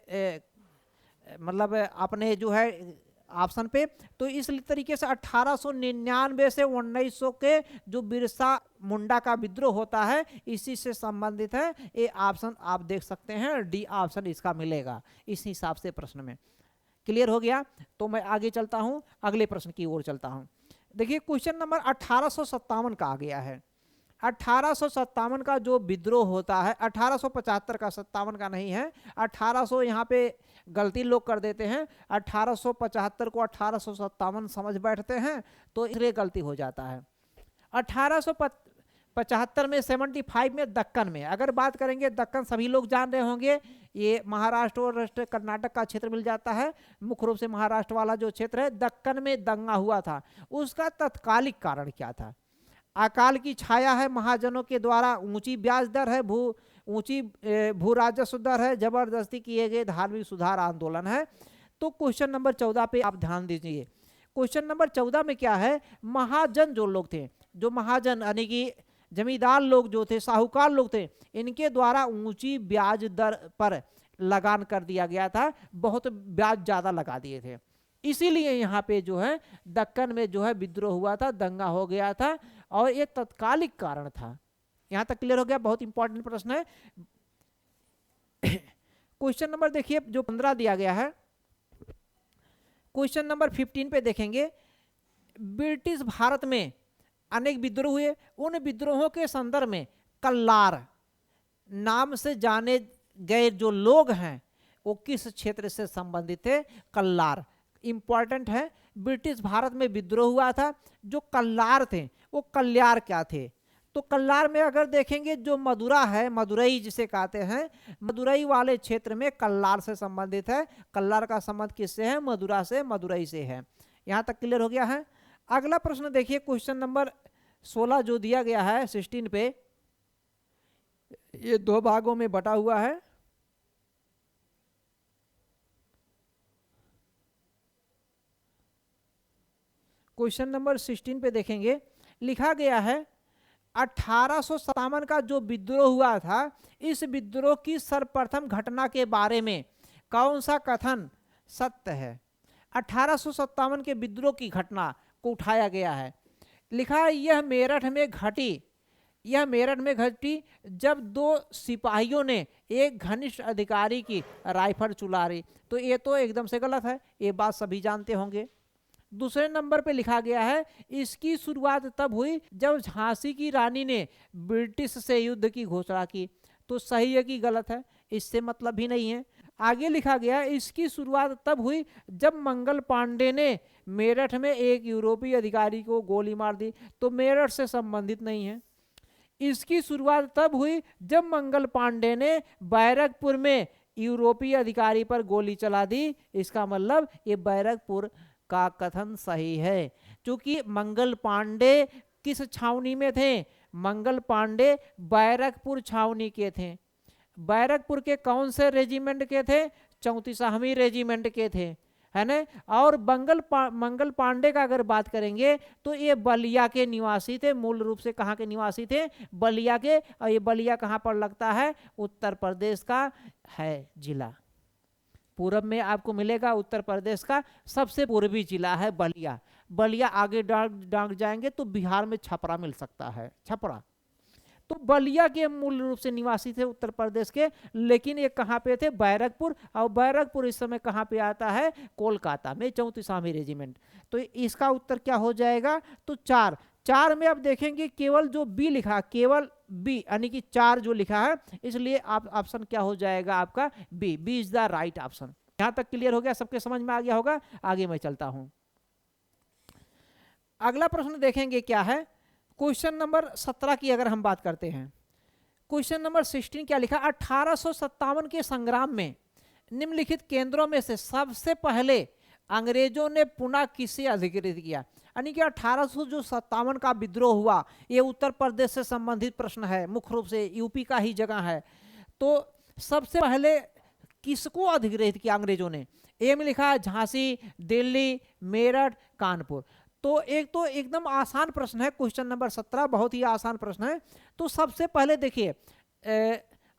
मतलब अपने जो है ऑप्शन पे। तो इस तरीके से 1899 से 1900 के जो बिरसा मुंडा का विद्रोह होता है, इसी से संबंधित है। ये ऑप्शन आप देख सकते हैं, डी ऑप्शन इसका मिलेगा इस हिसाब से प्रश्न में। क्लियर हो गया? तो मैं आगे चलता हूं, अगले प्रश्न की ओर चलता हूं। देखिए क्वेश्चन नंबर 1857 का आ गया है। 1857 का जो विद्रोह होता है, 1875 का, 57 का नहीं है। 1800 यहाँ पे गलती लोग कर देते हैं, 1875 को 1857 समझ बैठते हैं, तो इसलिए गलती हो जाता है। 1875 में 75 में दक्कन में अगर बात करेंगे, दक्कन सभी लोग जान रहे होंगे, ये महाराष्ट्र और कर्नाटक का क्षेत्र मिल जाता है। मुख्य रूप से महाराष्ट्र वाला जो क्षेत्र है, दक्कन में दंगा हुआ था। उसका तत्कालिक कारण क्या था? अकाल की छाया है, महाजनों के द्वारा ऊंची ब्याज दर है, ऊंची भू राजस्व दर है, जबरदस्ती किए गए धार्मिक सुधार आंदोलन है। तो क्वेश्चन नंबर 14 पे आप ध्यान दीजिए। क्वेश्चन नंबर 14 में क्या है? महाजन जो लोग थे, जो महाजन यानी कि जमींदार लोग जो थे, साहूकार लोग थे, इनके द्वारा ऊंची ब्याज दर पर लगान कर दिया गया था, बहुत ब्याज ज्यादा लगा दिए थे। इसीलिए यहाँ पे जो है दक्कन में जो है विद्रोह हुआ था, दंगा हो गया था, और ये तत्कालिक कारण था। यहां तक क्लियर हो गया? बहुत इंपॉर्टेंट प्रश्न है। क्वेश्चन नंबर देखिए जो 15 दिया गया है, क्वेश्चन नंबर 15 पे देखेंगे, ब्रिटिश भारत में अनेक विद्रोह हुए। उन विद्रोहों के संदर्भ में कल्लार नाम से जाने गए जो लोग हैं, वो किस क्षेत्र से संबंधित थे? कल्लार इंपॉर्टेंट है। ब्रिटिश भारत में विद्रोह हुआ था, जो कल्लार थे वो कल्यार क्या थे? तो कल्लार में अगर देखेंगे जो मदुरा है, मदुरई जिसे कहते हैं, मदुरई वाले क्षेत्र में कल्लार से संबंधित है। कल्लार का संबंध किससे है? मदुरा से, मदुरई से है। यहां तक क्लियर हो गया है? अगला प्रश्न देखिए, क्वेश्चन नंबर 16 जो दिया गया है 16 पे, ये दो भागों में बटा हुआ है। क्वेश्चन नंबर 16 पे देखेंगे, लिखा गया है 1857 का जो विद्रोह हुआ था, इस विद्रोह की सर्वप्रथम घटना के बारे में कौन सा कथन सत्य है? 1857 के विद्रोह की घटना को उठाया गया है। लिखा है यह मेरठ में घटी, यह मेरठ में घटी जब दो सिपाहियों ने एक घनिष्ठ अधिकारी की राइफल चुराई। तो ये तो एकदम से गलत है, ये बात सभी जानते होंगे। दूसरे नंबर पे लिखा गया है इसकी शुरुआत तब हुई जब झांसी की रानी ने ब्रिटिश से युद्ध की घोषणा की। तो सही है कि गलत है? इससे मतलब भी नहीं है। आगे लिखा गया इसकी शुरुआत तब हुई जब मंगल पांडे ने मेरठ में एक यूरोपीय अधिकारी को गोली मार दी। तो मेरठ से संबंधित नहीं है। इसकी शुरुआत तब हुई जब मंगल पांडे ने बैरकपुर में यूरोपीय अधिकारी पर गोली चला दी। इसका मतलब ये बैरकपुर का कथन सही है, क्योंकि मंगल पांडे किस छावनी में थे? मंगल पांडे बैरकपुर छावनी के थे। बैरकपुर के कौन से रेजिमेंट के थे? 34वीं रेजिमेंट के थे, है ना। और मंगल पांडे का अगर बात करेंगे तो ये बलिया के निवासी थे। मूल रूप से कहाँ के निवासी थे? बलिया के। और ये बलिया कहाँ पर लगता है? उत्तर प्रदेश का है जिला। पूरब में आपको मिलेगा उत्तर प्रदेश का सबसे पूर्वी जिला है बलिया। बलिया आगे डांग जाएंगे तो बिहार में छपरा मिल सकता है, छपरा। तो बलिया के मूल रूप से निवासी थे उत्तर प्रदेश के, लेकिन ये कहाँ पे थे? बैरकपुर। और बैरकपुर इस समय कहाँ पे आता है? कोलकाता में 34वीं रेजिमेंट। तो इसका उत्तर क्या हो जाएगा? तो 4 में अब देखेंगे केवल जो बी लिखा, केवल बी यानी कि 4 जो लिखा है, इसलिए आप ऑप्शन क्या हो जाएगा आपका B. B is the right option. यहां तक क्लियर हो गया, सबके समझ में आ गया होगा। आगे मैं चलता हूं। अगला प्रश्न देखेंगे क्या है। क्वेश्चन नंबर 17 की अगर हम बात करते हैं, क्वेश्चन नंबर 16 क्या लिखा, 1857 के संग्राम में निम्नलिखित केंद्रों में से सबसे पहले अंग्रेजों ने पुनः किसे अधिकृत किया। यानी कि 1857 का विद्रोह हुआ, ये उत्तर प्रदेश से संबंधित प्रश्न है, मुख्य रूप से यूपी का ही जगह है। तो सबसे पहले किसको अधिकृत किया अंग्रेजों ने। ए में लिखा है झांसी, दिल्ली, मेरठ, कानपुर। तो एकदम आसान प्रश्न है, क्वेश्चन नंबर 17 बहुत ही आसान प्रश्न है। तो सबसे पहले देखिए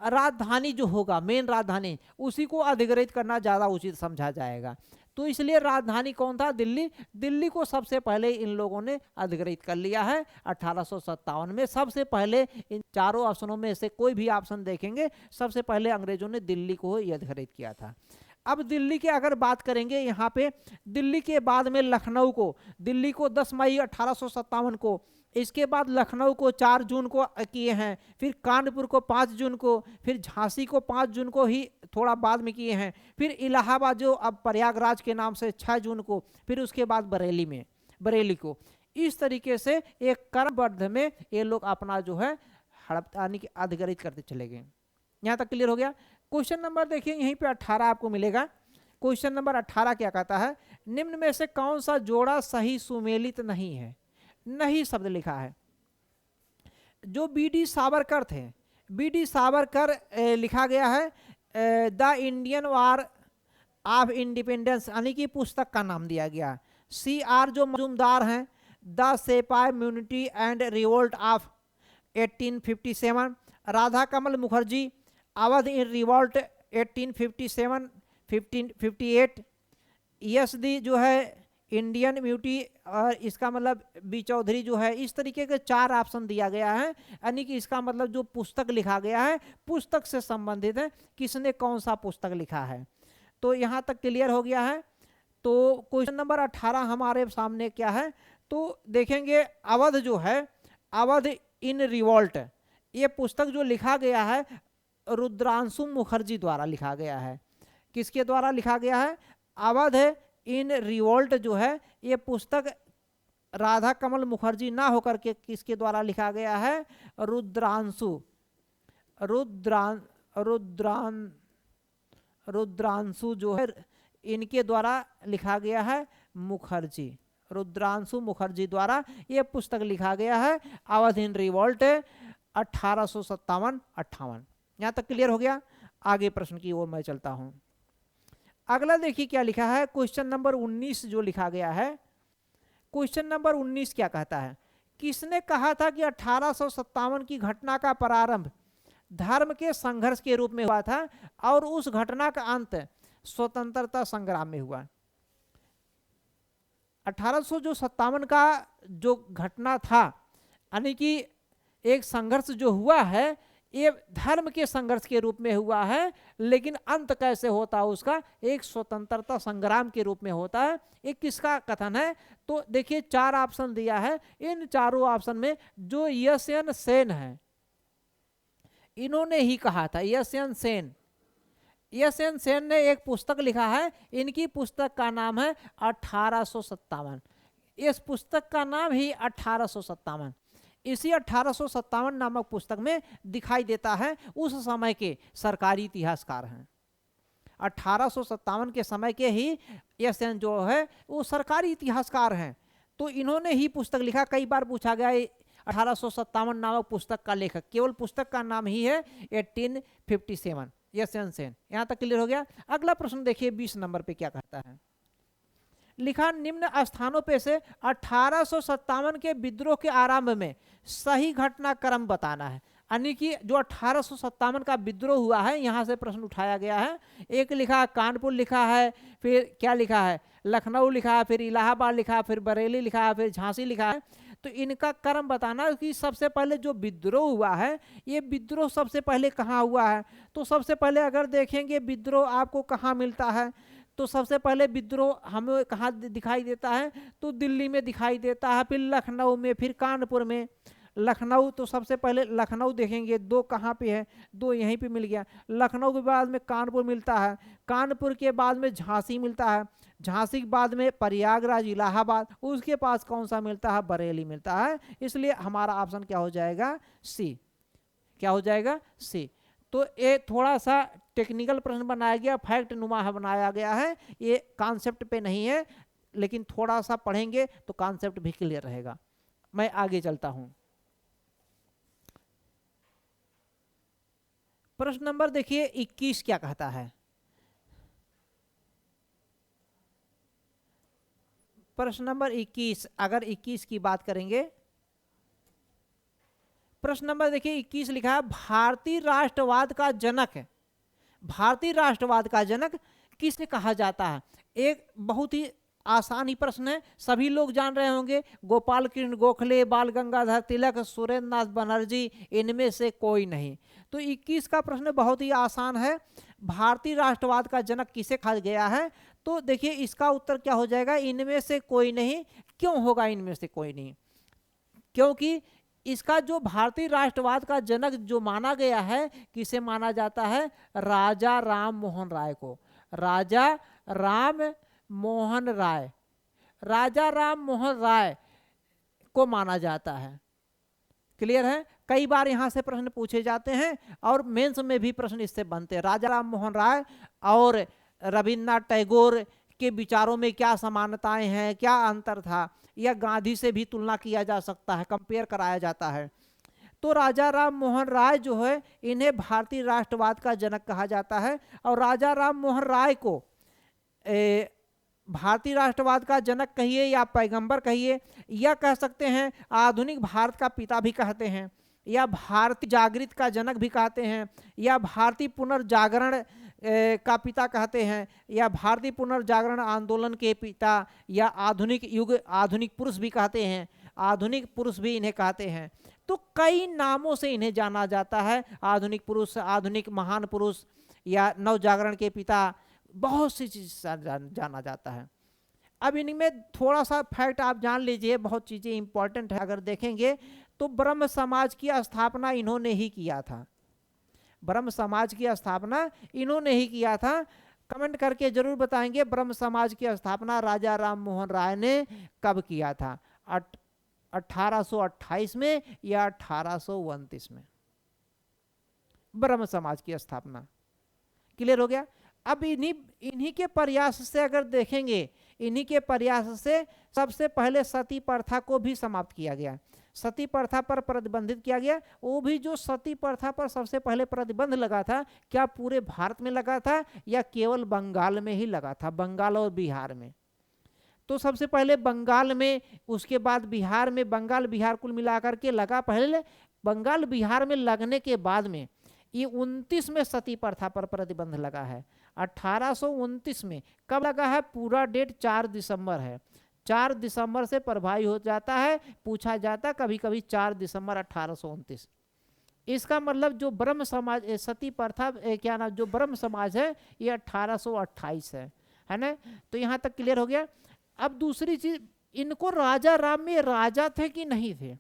राजधानी जो होगा, मेन राजधानी, उसी को अधिकृत करना ज्यादा उचित समझा जाएगा। तो इसलिए राजधानी कौन था, दिल्ली। दिल्ली को सबसे पहले इन लोगों ने अधिकृत कर लिया है 1857 में। सबसे पहले इन चारों ऑप्शनों में से कोई भी ऑप्शन देखेंगे, सबसे पहले अंग्रेजों ने दिल्ली को ही अधिकृत किया था। अब दिल्ली की अगर बात करेंगे, यहाँ पे दिल्ली के बाद में लखनऊ को, दिल्ली को 10 मई 1857 को, इसके बाद लखनऊ को 4 जून को किए हैं, फिर कानपुर को 5 जून को, फिर झांसी को 5 जून को ही थोड़ा बाद में किए हैं, फिर इलाहाबाद जो अब प्रयागराज के नाम से 6 जून को, फिर उसके बाद बरेली को। इस तरीके से एक क्रमबद्ध में ये लोग अपना जो है हड़प यानी कि अधिकृत करते चले गए। यहाँ तक क्लियर हो गया। क्वेश्चन नंबर देखिए यहीं पे 18 आपको मिलेगा। क्वेश्चन नंबर 18 क्या कहता है, निम्न में से कौन सा जोड़ा सही सुमेलित नहीं है। नहीं शब्द लिखा है। जो बी.डी. सावरकर थे, बी.डी. सावरकर लिखा गया है the Indian war of independence यानी कि पुस्तक का नाम दिया गया। C.R. जो मजूमदार हैं, the sepoy mutiny and revolt of 1857। Radha Kamal Mukherjee, Awadh in revolt 1857-1558। SD. जो है इंडियन म्यूटी, और इसका मतलब बी चौधरी जो है। इस तरीके के 4 ऑप्शन दिया गया है, यानी कि इसका मतलब जो पुस्तक लिखा गया है पुस्तक से संबंधित है, किसने कौन सा पुस्तक लिखा है। तो यहाँ तक क्लियर हो गया है। तो क्वेश्चन नंबर 18 हमारे सामने क्या है, तो देखेंगे अवध जो है, अवध इन रिवोल्ट, ये पुस्तक जो लिखा गया है रुद्रांशु मुखर्जी द्वारा लिखा गया है। किसके द्वारा लिखा गया है, अवध इन रिवोल्ट जो है ये पुस्तक राधा कमल मुखर्जी ना होकर के किसके द्वारा लिखा गया है, रुद्रांशु जो है इनके द्वारा लिखा गया है, मुखर्जी, रुद्रांशु मुखर्जी द्वारा ये पुस्तक लिखा गया है अवध इन रिवोल्ट 1857-58। यहाँ तक क्लियर हो गया। आगे प्रश्न की ओर मैं चलता हूं। अगला देखिए क्या लिखा है, क्वेश्चन नंबर 19 जो लिखा गया है। क्वेश्चन नंबर 19 क्या कहता है, किसने कहा था कि 1857 की घटना का प्रारंभ धर्म के संघर्ष के रूप में हुआ था और उस घटना का अंत स्वतंत्रता संग्राम में हुआ। 1857 का जो घटना था यानी कि एक संघर्ष जो हुआ है ये धर्म के संघर्ष के रूप में हुआ है, लेकिन अंत कैसे होता है उसका, एक स्वतंत्रता संग्राम के रूप में होता है। एक किसका कथन है, तो देखिए 4 ऑप्शन दिया है। इन चारों ऑप्शन में जो यशयन सेन है इन्होंने ही कहा था। यशयन सेन ने एक पुस्तक लिखा है, इनकी पुस्तक का नाम है 1857। इस पुस्तक का नाम ही 1857 इसी 1857 नामक पुस्तक में दिखाई देता है। उस समय के सरकारी इतिहासकार हैं, 1857 के समय के ही यशयन जो है वो सरकारी इतिहासकार हैं। तो इन्होंने ही पुस्तक लिखा। कई बार पूछा गया 1857 नामक पुस्तक का लेखक, केवल पुस्तक का नाम ही है 1857 यशयन सेन। यहां तक क्लियर हो गया। अगला प्रश्न देखिए 20 नंबर पे क्या कहता है, लिखा निम्न स्थानों पे से 1857 के विद्रोह के आरंभ में सही घटनाक्रम बताना है। यानी कि जो 1857 का विद्रोह हुआ है यहां से प्रश्न उठाया गया है। एक लिखा है कानपुर लिखा है, फिर क्या लिखा है लखनऊ लिखा है, फिर इलाहाबाद लिखा है, फिर बरेली लिखा है, फिर झांसी लिखा है। तो इनका क्रम बताना कि सबसे पहले जो विद्रोह हुआ है ये विद्रोह सबसे पहले कहाँ हुआ है। तो सबसे पहले अगर देखेंगे विद्रोह आपको कहाँ मिलता है, तो सबसे पहले विद्रोह हमें कहाँ दिखाई देता है, तो दिल्ली में दिखाई देता है, फिर लखनऊ में, फिर कानपुर में। लखनऊ, तो सबसे पहले लखनऊ देखेंगे, 2 कहाँ पे है, 2 यहीं पे मिल गया। लखनऊ के बाद में कानपुर मिलता है, कानपुर के बाद में झांसी मिलता है, झांसी के बाद में प्रयागराज इलाहाबाद, उसके पास कौन सा मिलता है, बरेली मिलता है। इसलिए हमारा ऑप्शन क्या हो जाएगा, सी। क्या हो जाएगा, सी। तो ये थोड़ा सा टेक्निकल प्रश्न बनाया गया, फैक्ट नुमा बनाया गया है, ये कॉन्सेप्ट पे नहीं है, लेकिन थोड़ा सा पढ़ेंगे तो कॉन्सेप्ट भी क्लियर रहेगा। मैं आगे चलता हूं। प्रश्न नंबर देखिए 21 क्या कहता है। प्रश्न नंबर 21, अगर 21 की बात करेंगे, प्रश्न नंबर देखिए 21 लिखा है, भारतीय राष्ट्रवाद का जनक, भारतीय राष्ट्रवाद का जनक किसे कहा जाता है। एक बहुत ही आसान ही प्रश्न है, सभी लोग जान रहे होंगे, गोपाल कृष्ण गोखले, बाल गंगाधर तिलक, सुरेंद्र नाथ बनर्जी, इनमें से कोई नहीं। तो 21 का प्रश्न बहुत ही आसान है, भारतीय राष्ट्रवाद का जनक किसे कहा गया है। तो देखिए इसका उत्तर क्या हो जाएगा, इनमें से कोई नहीं। क्यों होगा इनमें से कोई नहीं, क्योंकि इसका जो भारतीय राष्ट्रवाद का जनक जो माना गया है, किसे माना जाता है, राजा राम मोहन राय को। राजा राम मोहन राय, राजा राम मोहन राय को माना जाता है। क्लियर है, कई बार यहां से प्रश्न पूछे जाते हैं और मेंस में भी प्रश्न इससे बनते हैं। राजा राम मोहन राय और रविन्द्रनाथ टैगोर के विचारों में क्या समानताएं हैं, क्या अंतर था, या गांधी से भी तुलना किया जा सकता है, कंपेयर कराया जाता है। तो राजा राम मोहन राय जो है, इन्हें भारतीय राष्ट्रवाद का जनक कहा जाता है। और राजा राम मोहन राय को भारतीय राष्ट्रवाद का जनक कहिए या पैगंबर कहिए, या कह सकते हैं आधुनिक भारत का पिता भी कहते हैं, या भारतीय जागृत का जनक भी कहते हैं, या भारतीय पुनर्जागरण का पिता कहते हैं, या भारतीय पुनर्जागरण आंदोलन के पिता, या आधुनिक युग आधुनिक पुरुष भी कहते हैं, आधुनिक पुरुष भी इन्हें कहते हैं। तो कई नामों से इन्हें जाना जाता है, आधुनिक पुरुष, आधुनिक महान पुरुष, या नवजागरण के पिता, बहुत सी चीज जाना जाता है। अब इनमें थोड़ा सा फैक्ट आप जान लीजिए, बहुत चीजें इंपॉर्टेंट है। अगर देखेंगे तो ब्रह्म समाज की स्थापना इन्होंने ही किया था, ब्रह्म समाज की स्थापना इन्होंने ही किया था। कमेंट करके जरूर बताएंगे ब्रह्म समाज की स्थापना राजा राम मोहन राय ने कब किया था, 1828 में या 1829 में, ब्रह्म समाज की स्थापना। क्लियर हो गया। अब इन्हीं के प्रयास से अगर देखेंगे, इन्हीं के प्रयास से सबसे पहले सती प्रथा को भी समाप्त किया गया, सती प्रथा पर प्रतिबंधित किया गया। वो भी जो सती प्रथा पर सबसे पहले प्रतिबंध लगा था, क्या पूरे भारत में लगा था या केवल बंगाल में ही लगा था, बंगाल और बिहार में। तो सबसे पहले बंगाल में, उसके बाद बिहार में, बंगाल बिहार कुल मिलाकर के लगा। पहले बंगाल बिहार में लगने के बाद में ये 29 में सती प्रथा पर प्रतिबंध लगा है, 1829 में। कब लगा है, पूरा डेट 4 दिसंबर है, 4 दिसंबर से प्रभावी हो जाता है, पूछा जाता कभी कभी 4 दिसंबर 1829। इसका मतलब जो ब्रह्म समाज सती प्रथा क्या नाम, जो ब्रह्म समाज है, ये 1828 है ना। तो यहाँ तक क्लियर हो गया। अब दूसरी चीज, इनको राजा राम में राजा थे कि नहीं थे,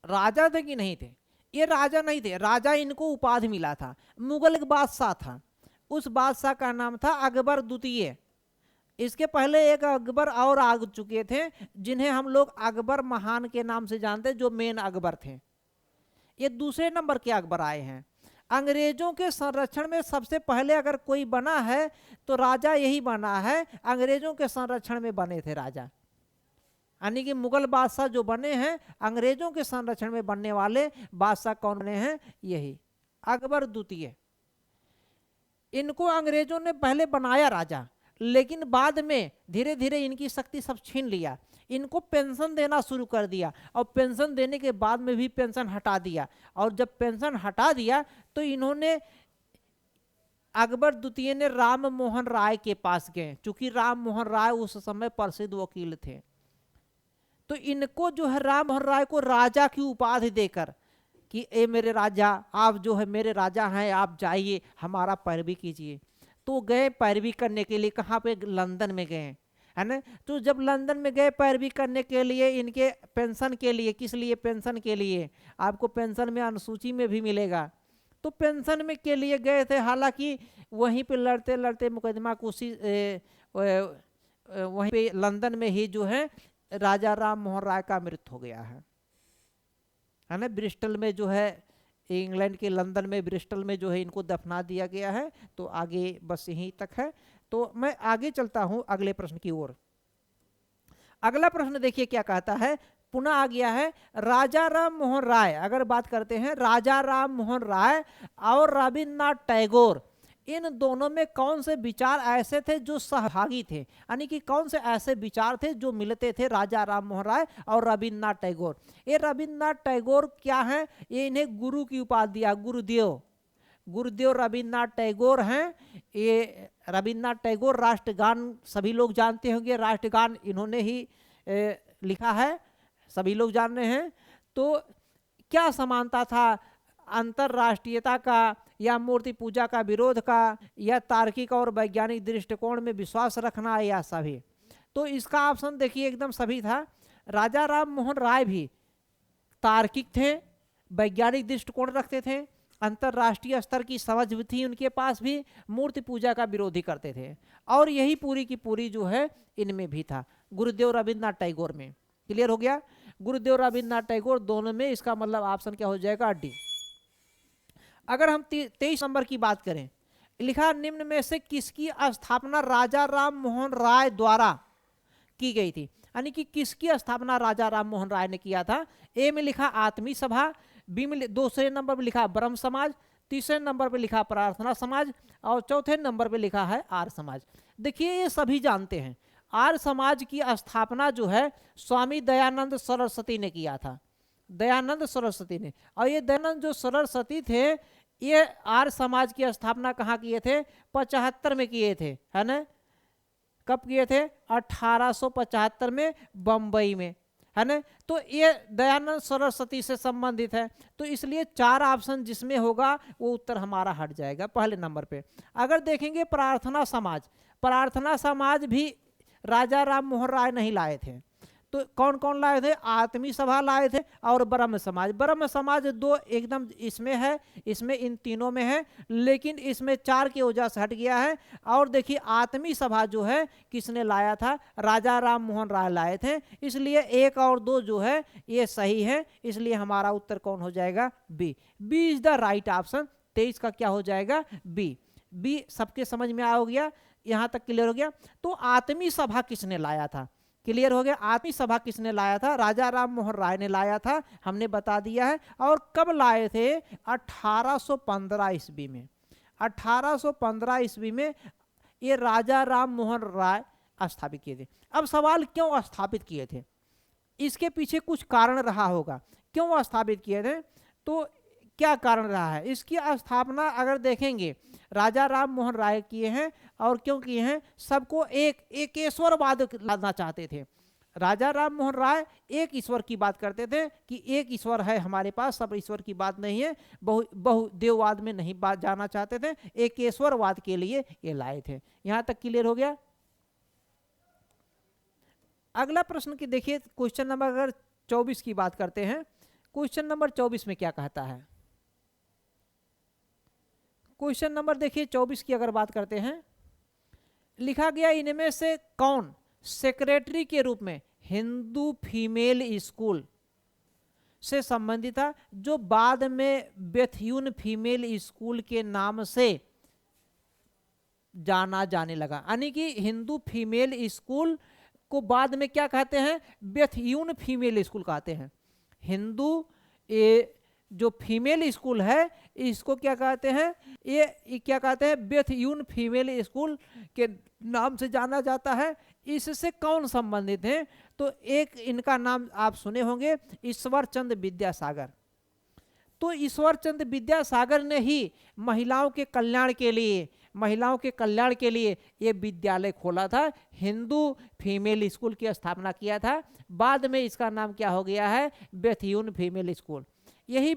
राजा थे कि नहीं थे, ये राजा नहीं थे, राजा इनको उपाधि मिला था। मुगल एक बादशाह था, उस बादशाह का नाम था अकबर द्वितीय। इसके पहले एक अकबर और आ चुके थे, जिन्हें हम लोग अकबर महान के नाम से जानते, जो मेन अकबर थे। ये दूसरे नंबर के अकबर आए हैं। अंग्रेजों के संरक्षण में सबसे पहले अगर कोई बना है तो राजा यही बना है, अंग्रेजों के संरक्षण में बने थे राजा, यानी कि मुगल बादशाह जो बने हैं, अंग्रेजों के संरक्षण में बनने वाले बादशाह कौन बने हैं, यही अकबर द्वितीय। इनको अंग्रेजों ने पहले बनाया राजा, लेकिन बाद में धीरे धीरे इनकी शक्ति सब छीन लिया, इनको पेंशन देना शुरू कर दिया, और पेंशन देने के बाद में भी पेंशन हटा दिया। और जब पेंशन हटा दिया तो इन्होंने, अकबर द्वितीय ने राम मोहन राय के पास गए, चूंकि राम मोहन राय उस समय प्रसिद्ध वकील थे। तो इनको जो है राम मोहन राय को राजा की उपाधि देकर कि ए मेरे राजा, आप जो है मेरे राजा हैं, आप जाइए हमारा पैरवी कीजिए। तो गए पैरवी करने के लिए, कहाँ पे, लंदन में गए। है ना। तो जब लंदन में गए पैरवी करने के लिए, इनके पेंशन के लिए, किस लिए, पेंशन के लिए, आपको पेंशन में अनुसूची में भी मिलेगा, तो पेंशन में के लिए गए थे। हालांकि वहीं पे लड़ते लड़ते मुकदमा कुशी वहीं पे लंदन में ही जो है राजा राम मोहन राय का मृत्यु हो गया है ना। ब्रिस्टल में जो है, इंग्लैंड के लंदन में ब्रिस्टल में जो है इनको दफना दिया गया है। तो आगे बस यहीं तक है। तो मैं आगे चलता हूं अगले प्रश्न की ओर। अगला प्रश्न देखिए क्या कहता है, पुनः आ गया है राजा राम मोहन राय। अगर बात करते हैं राजा राम मोहन राय और रविन्द्रनाथ टैगोर, इन दोनों में कौन से विचार ऐसे थे जो सहभागी थे, यानी कि कौन से ऐसे विचार थे जो मिलते थे राजा राम मोहन राय और रविन्द्रनाथ टैगोर। ये रविन्द्रनाथ टैगोर क्या है, ये इन्हें गुरु की उपाधि दिया, गुरुदेव। गुरुदेव रविन्द्रनाथ टैगोर हैं। ये रविन्द्रनाथ टैगोर राष्ट्रगान सभी लोग जानते होंगे, राष्ट्रगान इन्होंने ही लिखा है, सभी लोग जान रहे हैं। तो क्या समानता था, अंतरराष्ट्रीयता का या मूर्ति पूजा का विरोध का या तार्किक और वैज्ञानिक दृष्टिकोण में विश्वास रखना, या सभी। तो इसका ऑप्शन देखिए एकदम सभी था। राजा राम मोहन राय भी तार्किक थे, वैज्ञानिक दृष्टिकोण रखते थे, अंतरराष्ट्रीय स्तर की समझ भी थी उनके पास भी, मूर्ति पूजा का विरोधी करते थे, और यही पूरी की पूरी जो है इनमें भी था, गुरुदेव रविन्द्रनाथ टैगोर में। क्लियर हो गया, गुरुदेव रविन्द्रनाथ टैगोर दोनों में, इसका मतलब ऑप्शन क्या हो जाएगा, डी। अगर हम 23 नंबर की बात करें, लिखा निम्न में से किसकी स्थापना राजा राम मोहन राय द्वारा की गई थी, यानी कि किसकी स्थापना राजा राम मोहन राय ने किया था। ए में लिखा आत्मी सभा, बी में दूसरे नंबर पर लिखा ब्रह्म समाज, तीसरे नंबर पर लिखा प्रार्थना समाज, और चौथे नंबर पर लिखा है आर्य समाज। देखिए ये सभी जानते हैं आर्य समाज की स्थापना जो है स्वामी दयानंद सरस्वती ने किया था, दयानंद सरस्वती ने। और ये दयानंद जो सरस्वती थे, ये आर्य समाज की स्थापना कहाँ किए थे, 75 में किए थे, है ना। कब किए थे, 1875 में बम्बई में, है ना। तो ये दयानंद सरस्वती से संबंधित है, तो इसलिए 4 ऑप्शन जिसमें होगा वो उत्तर हमारा हट जाएगा पहले नंबर पे। अगर देखेंगे प्रार्थना समाज, प्रार्थना समाज भी राजा राम मोहन राय नहीं लाए थे। तो कौन कौन लाए थे, आत्मी सभा लाए थे और ब्रह्म समाज। ब्रह्म समाज 2 एकदम इसमें है, इसमें इन तीनों में है, लेकिन इसमें 4 की वजह से हट गया है। और देखिए आत्मी सभा जो है किसने लाया था, राजा राम मोहन राय लाए थे, इसलिए 1 और 2 जो है ये सही है, इसलिए हमारा उत्तर कौन हो जाएगा, B. B is the right option. 23 का क्या हो जाएगा, बी। बी सबके समझ में आ गया, यहां तक क्लियर हो गया। तो आत्मी सभा किसने लाया था, क्लियर हो गया। आत्मी सभा किसने लाया था, राजा राम मोहन राय ने लाया था, हमने बता दिया है। और कब लाए थे, 1815 ईस्वी में। 1815 ईस्वी में ये राजा राम मोहन राय स्थापित किए थे। अब सवाल क्यों स्थापित किए थे, इसके पीछे कुछ कारण रहा होगा, क्यों स्थापित किए थे, तो क्या कारण रहा है। इसकी स्थापना अगर देखेंगे राजा राम मोहन राय किए हैं, और क्यों किए हैं, सबको एक ईश्वरवाद लाना चाहते थे। राजा राम मोहन राय एक ईश्वर की बात करते थे कि एक ईश्वर है हमारे पास, सब ईश्वर की बात नहीं है, बहुदेववाद में नहीं बात जाना चाहते थे, एक ईश्वरवाद के लिए ये लाए थे। यहां तक क्लियर हो गया। अगला प्रश्न की देखिए, क्वेश्चन नंबर अगर 24 की बात करते हैं, क्वेश्चन नंबर 24 में क्या कहता है। क्वेश्चन नंबर देखिए 24 की अगर बात करते हैं, लिखा गया इनमें से कौन सेक्रेटरी के रूप में हिंदू फीमेल स्कूल से संबंधित था, जो बाद में बेथ्यून फीमेल स्कूल के नाम से जाना जाने लगा। यानी कि हिंदू फीमेल स्कूल को बाद में क्या कहते हैं, बेथ्यून फीमेल स्कूल कहते हैं। हिंदू जो फीमेल स्कूल है इसको क्या कहते हैं, ये क्या कहते हैं, बेथ्यून फीमेल स्कूल के नाम से जाना जाता है। इससे कौन संबंधित है, तो एक इनका नाम आप सुने होंगे, ईश्वर चंद्र विद्यासागर। तो ईश्वर चंद्र विद्यासागर ने ही महिलाओं के कल्याण के लिए ये विद्यालय खोला था, हिंदू फीमेल स्कूल की स्थापना किया था। बाद में इसका नाम क्या हो गया है, बेथ्यून फीमेल स्कूल। यही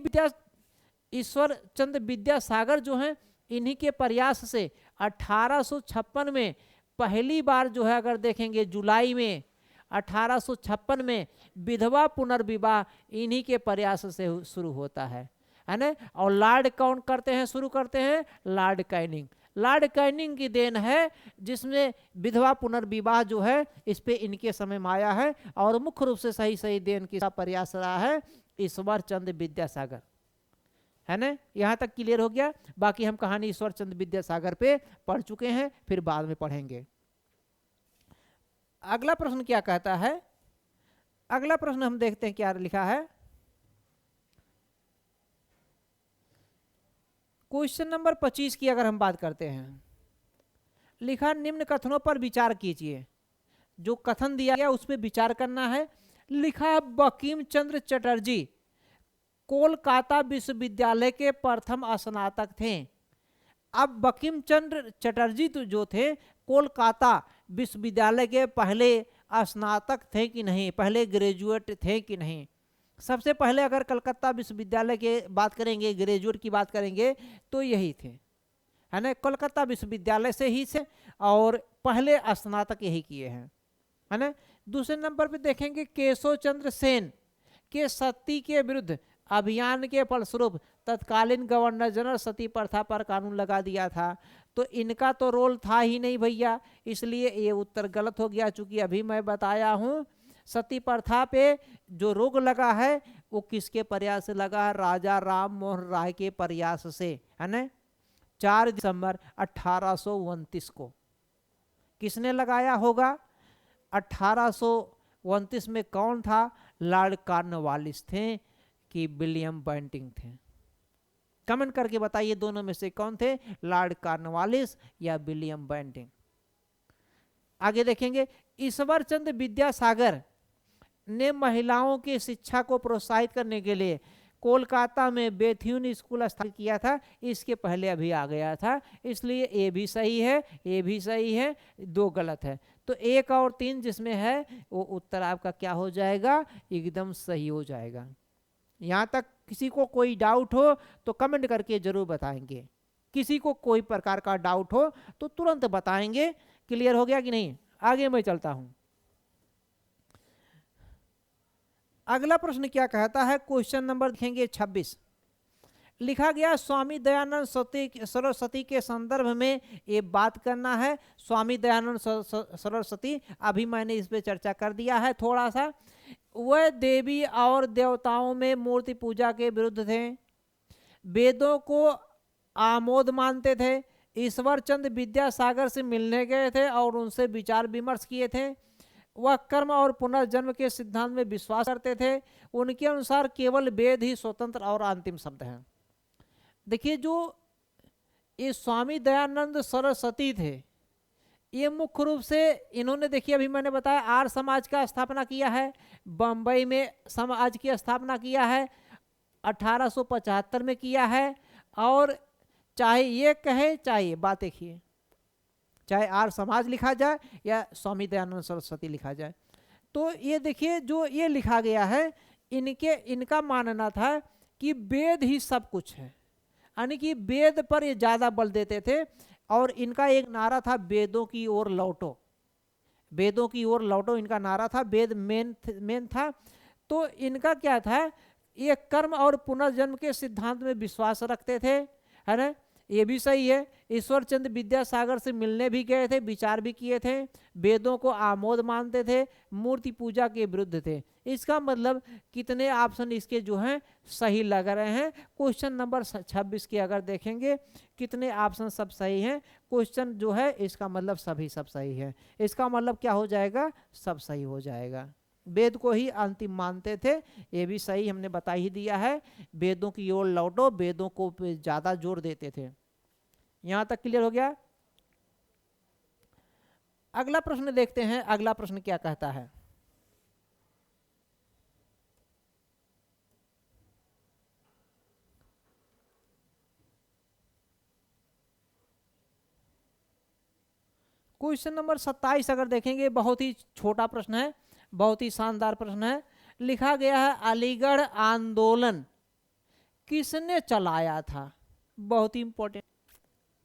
ईश्वर चंद्र विद्यासागर जो हैं, इन्हीं के प्रयास से 1856 में पहली बार जो है अगर देखेंगे जुलाई में 1856 में विधवा पुनर्विवाह इन्हीं के प्रयास से शुरू होता है ना। और लॉर्ड कौन करते हैं, शुरू करते हैं, लॉर्ड कैनिंग। लॉर्ड कैनिंग की देन है जिसमें विधवा पुनर्विवाह जो है इस पे इनके समय में आया है। और मुख्य रूप से सही देन किसका प्रयास रहा है, ईश्वर चंद्र विद्यासागर, है ना। यहाँ तक क्लियर हो गया। बाकी हम कहानी ईश्वर चंद्र विद्यासागर पे पढ़ चुके हैं, फिर बाद में पढ़ेंगे। अगला प्रश्न क्या कहता है, अगला प्रश्न हम देखते हैं क्या लिखा है। क्वेश्चन नंबर 25 की अगर हम बात करते हैं, लिखा निम्न कथनों पर विचार कीजिए। जो कथन दिया गया उस पर विचार करना है। लिखा बंकिम चंद्र चटर्जी कोलकाता विश्वविद्यालय के प्रथम स्नातक थे। अब बंकिम चंद्र चटर्जी तो जो थे कोलकाता विश्वविद्यालय के पहले स्नातक थे कि नहीं, पहले ग्रेजुएट थे कि नहीं। सबसे पहले अगर कलकत्ता विश्वविद्यालय के बात करेंगे, ग्रेजुएट की बात करेंगे तो यही थे, है ना। कलकत्ता विश्वविद्यालय से ही से और पहले स्नातक यही किए हैं, है ना। दूसरे नंबर पे देखेंगे केशव चंद्र सेन के सती के विरुद्ध अभियान के फलस्वरूप तत्कालीन गवर्नर जनरल सती प्रथा पर कानून लगा दिया था। तो इनका तो रोल था ही नहीं भैया, इसलिए ये उत्तर गलत हो गया। चूंकि अभी मैं बताया हूँ सती प्रथा पे जो रोक लगा है वो किसके प्रयास से लगा है, राजा राम मोहन राय के प्रयास से, है ना। 4 दिसंबर 1829 को किसने लगाया होगा। 1829 में कौन था, लॉर्ड कॉर्नवालिस थे कि विलियम बेंटिंग थे। कमेंट करके बताइए दोनों में से कौन थे, लॉर्ड कॉर्नवालिस या विलियम बेंटिंग। आगे देखेंगे ईश्वर चंद्र विद्यासागर ने महिलाओं की शिक्षा को प्रोत्साहित करने के लिए कोलकाता में बेथ्यून स्कूल स्थापित किया था। इसके पहले अभी आ गया था, इसलिए ये भी सही है, ये भी सही है, 2 गलत है। तो 1 और 3 जिसमें है वो उत्तर आपका क्या हो जाएगा, एकदम सही हो जाएगा। यहाँ तक किसी को कोई डाउट हो तो कमेंट करके जरूर बताएंगे। किसी को कोई प्रकार का डाउट हो तो तुरंत बताएंगे। क्लियर हो गया कि नहीं। आगे मैं चलता हूं। अगला प्रश्न क्या कहता है, क्वेश्चन नंबर देखेंगे 26। लिखा गया स्वामी दयानंद सरस्वती के संदर्भ में ये बात करना है। स्वामी दयानंद सरस्वती अभी मैंने इस पे चर्चा कर दिया है थोड़ा सा। वह देवी और देवताओं में मूर्ति पूजा के विरुद्ध थे, वेदों को आमोद मानते थे, ईश्वर चंद्र विद्यासागर से मिलने गए थे और उनसे विचार विमर्श किए थे। वह कर्म और पुनर्जन्म के सिद्धांत में विश्वास करते थे। उनके अनुसार केवल वेद ही स्वतंत्र और अंतिम शब्द हैं। देखिए जो ये स्वामी दयानंद सरस्वती थे, ये मुख्य रूप से इन्होंने देखिए अभी मैंने बताया आर्य समाज का स्थापना किया है, बम्बई में समाज की स्थापना किया है, 1875 में किया है। और चाहे ये कहे चाहे ये बात देखिए, चाहे आर्य समाज लिखा जाए या स्वामी दयानंद सरस्वती लिखा जाए, तो ये देखिए जो ये लिखा गया है इनका मानना था कि वेद ही सब कुछ है, यानी कि वेद पर ये ज़्यादा बल देते थे। और इनका एक नारा था वेदों की ओर लौटो, वेदों की ओर लौटो इनका नारा था, वेद मेन था। तो इनका क्या था, ये कर्म और पुनर्जन्म के सिद्धांत में विश्वास रखते थे, है ना। ये भी सही है। ईश्वर चंद्र विद्यासागर से मिलने भी गए थे, विचार भी किए थे, वेदों को आमोद मानते थे, मूर्ति पूजा के विरुद्ध थे। इसका मतलब कितने ऑप्शन इसके जो हैं सही लग रहे हैं। क्वेश्चन नंबर 26 के अगर देखेंगे कितने ऑप्शन सब सही हैं, क्वेश्चन जो है इसका मतलब सभी सब सही है। इसका मतलब क्या हो जाएगा, सब सही हो जाएगा। वेद को ही अंतिम मानते थे, ये भी सही हमने बता ही दिया है। वेदों की ओर लौटो, वेदों को ज्यादा जोर देते थे। यहां तक क्लियर हो गया। अगला प्रश्न देखते हैं, अगला प्रश्न क्या कहता है। क्वेश्चन नंबर 27 अगर देखेंगे, बहुत ही छोटा प्रश्न है, बहुत ही शानदार प्रश्न है। लिखा गया है अलीगढ़ आंदोलन किसने चलाया था, बहुत ही इंपॉर्टेंट।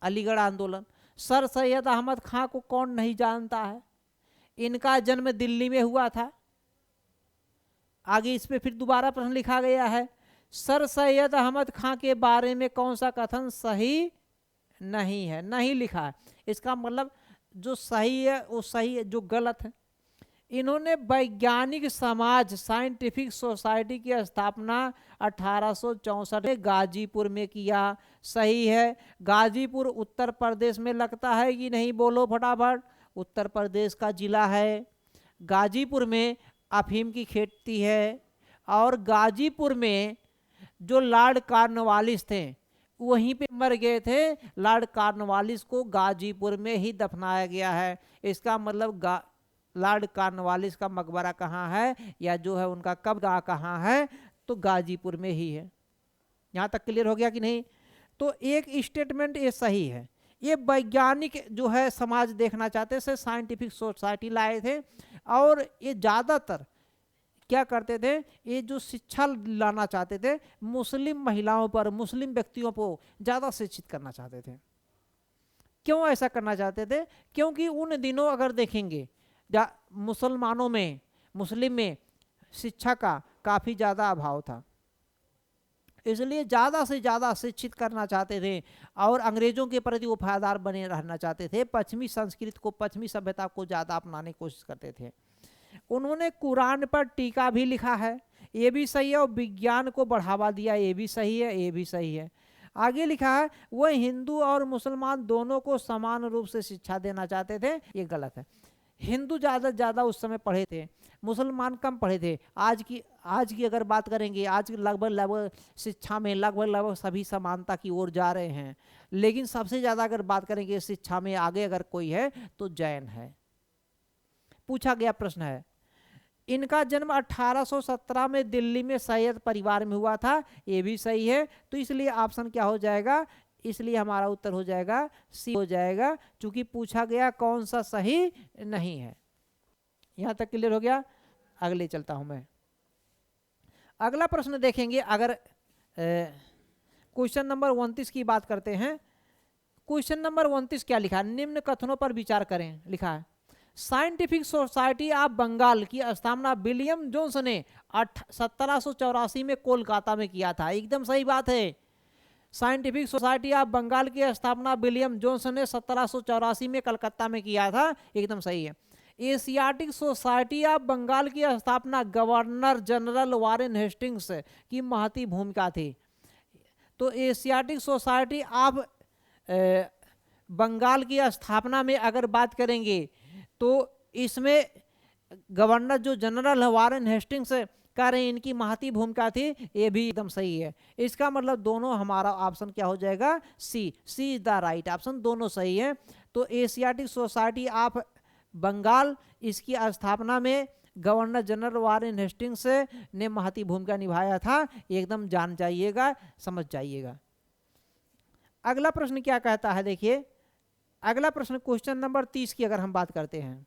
अलीगढ़ आंदोलन सर सैयद अहमद खां को कौन नहीं जानता है, इनका जन्म दिल्ली में हुआ था। आगे इस पे फिर दोबारा प्रश्न लिखा गया है, सर सैयद अहमद खां के बारे में कौन सा कथन सही नहीं है, नहीं लिखा है। इसका मतलब जो सही है वो सही है, जो गलत है। इन्होंने वैज्ञानिक समाज साइंटिफिक सोसाइटी की स्थापना 1864 में गाजीपुर में किया, सही है। गाजीपुर उत्तर प्रदेश में लगता है कि नहीं, बोलो फटाफट। उत्तर प्रदेश का जिला है। गाजीपुर में अफीम की खेती है, और गाजीपुर में जो लॉर्ड कॉर्नवालिस थे वहीं पे मर गए थे। लॉर्ड कॉर्नवालिस को गाजीपुर में ही दफनाया गया है। इसका मतलब लॉर्ड कॉर्नवालिस का मकबरा कहाँ है, या जो है उनका कब्र कहाँ है, तो गाजीपुर में ही है। यहाँ तक क्लियर हो गया कि नहीं? तो एक स्टेटमेंट ये सही है। ये वैज्ञानिक जो है समाज देखना चाहते थे, साइंटिफिक सोसाइटी लाए थे, और ये ज़्यादातर क्या करते थे, ये जो शिक्षा लाना चाहते थे मुस्लिम महिलाओं पर, मुस्लिम व्यक्तियों को ज़्यादा शिक्षित करना चाहते थे। क्यों ऐसा करना चाहते थे? क्योंकि उन दिनों अगर देखेंगे मुसलमानों में, मुस्लिम में शिक्षा का काफ़ी ज़्यादा अभाव था, इसलिए ज़्यादा से ज़्यादा शिक्षित करना चाहते थे, और अंग्रेज़ों के प्रति वफादार बने रहना चाहते थे। पश्चिमी संस्कृति को, पश्चिमी सभ्यता को ज़्यादा अपनाने की कोशिश करते थे। उन्होंने कुरान पर टीका भी लिखा है, ये भी सही है, और विज्ञान को बढ़ावा दिया, ये भी सही है, ये भी सही है। आगे लिखा है वह हिंदू और मुसलमान दोनों को समान रूप से शिक्षा देना चाहते थे, ये गलत है। हिंदू ज़्यादा उस समय पढ़े थे, मुसलमान कम पढ़े थे। आज की अगर बात करेंगे, आज लगभग शिक्षा में लगभग सभी समानता की ओर जा रहे हैं, लेकिन सबसे ज़्यादा अगर बात करेंगे शिक्षा में आगे अगर कोई है तो जैन है। पूछा गया प्रश्न है, इनका जन्म 1817 में दिल्ली में सैयद परिवार में हुआ था, ये भी सही है। तो इसलिए ऑप्शन क्या हो जाएगा, इसलिए हमारा उत्तर हो जाएगा सी हो जाएगा, क्योंकि पूछा गया कौन सा सही नहीं है। यहां तक क्लियर हो गया? अगले चलता हूं मैं। अगला प्रश्न देखेंगे, अगर क्वेश्चन नंबर 29 की बात करते हैं। क्वेश्चन नंबर 29 क्या लिखा है, निम्न कथनों पर विचार करें, लिखा है साइंटिफिक सोसाइटी ऑफ बंगाल की स्थापना विलियम जोन्स ने 1784 में कोलकाता में किया था, एकदम सही बात है। साइंटिफिक सोसाइटी ऑफ बंगाल की स्थापना विलियम जोन्स ने 1784 में कलकत्ता में किया था, एकदम सही है। एशियाटिक सोसाइटी ऑफ बंगाल की स्थापना गवर्नर जनरल वारेन हेस्टिंग्स की महती भूमिका थी। तो एशियाटिक सोसाइटी ऑफ बंगाल की स्थापना में अगर बात करेंगे तो इसमें गवर्नर जो जनरल वारेन हेस्टिंग्स कह रहे हैं इनकी महती भूमिका थी, ये भी एकदम सही है। इसका मतलब दोनों हमारा ऑप्शन क्या हो जाएगा, सी इज द राइट ऑप्शन, दोनों सही है। तो एशियाटिक सोसाइटी ऑफ बंगाल, इसकी स्थापना में गवर्नर जनरल वारेन हेस्टिंग्स ने महती भूमिका निभाया था, एकदम जान जाइएगा, समझ जाइएगा। अगला प्रश्न क्या कहता है, देखिए अगला प्रश्न क्वेश्चन नंबर 30 की अगर हम बात करते हैं,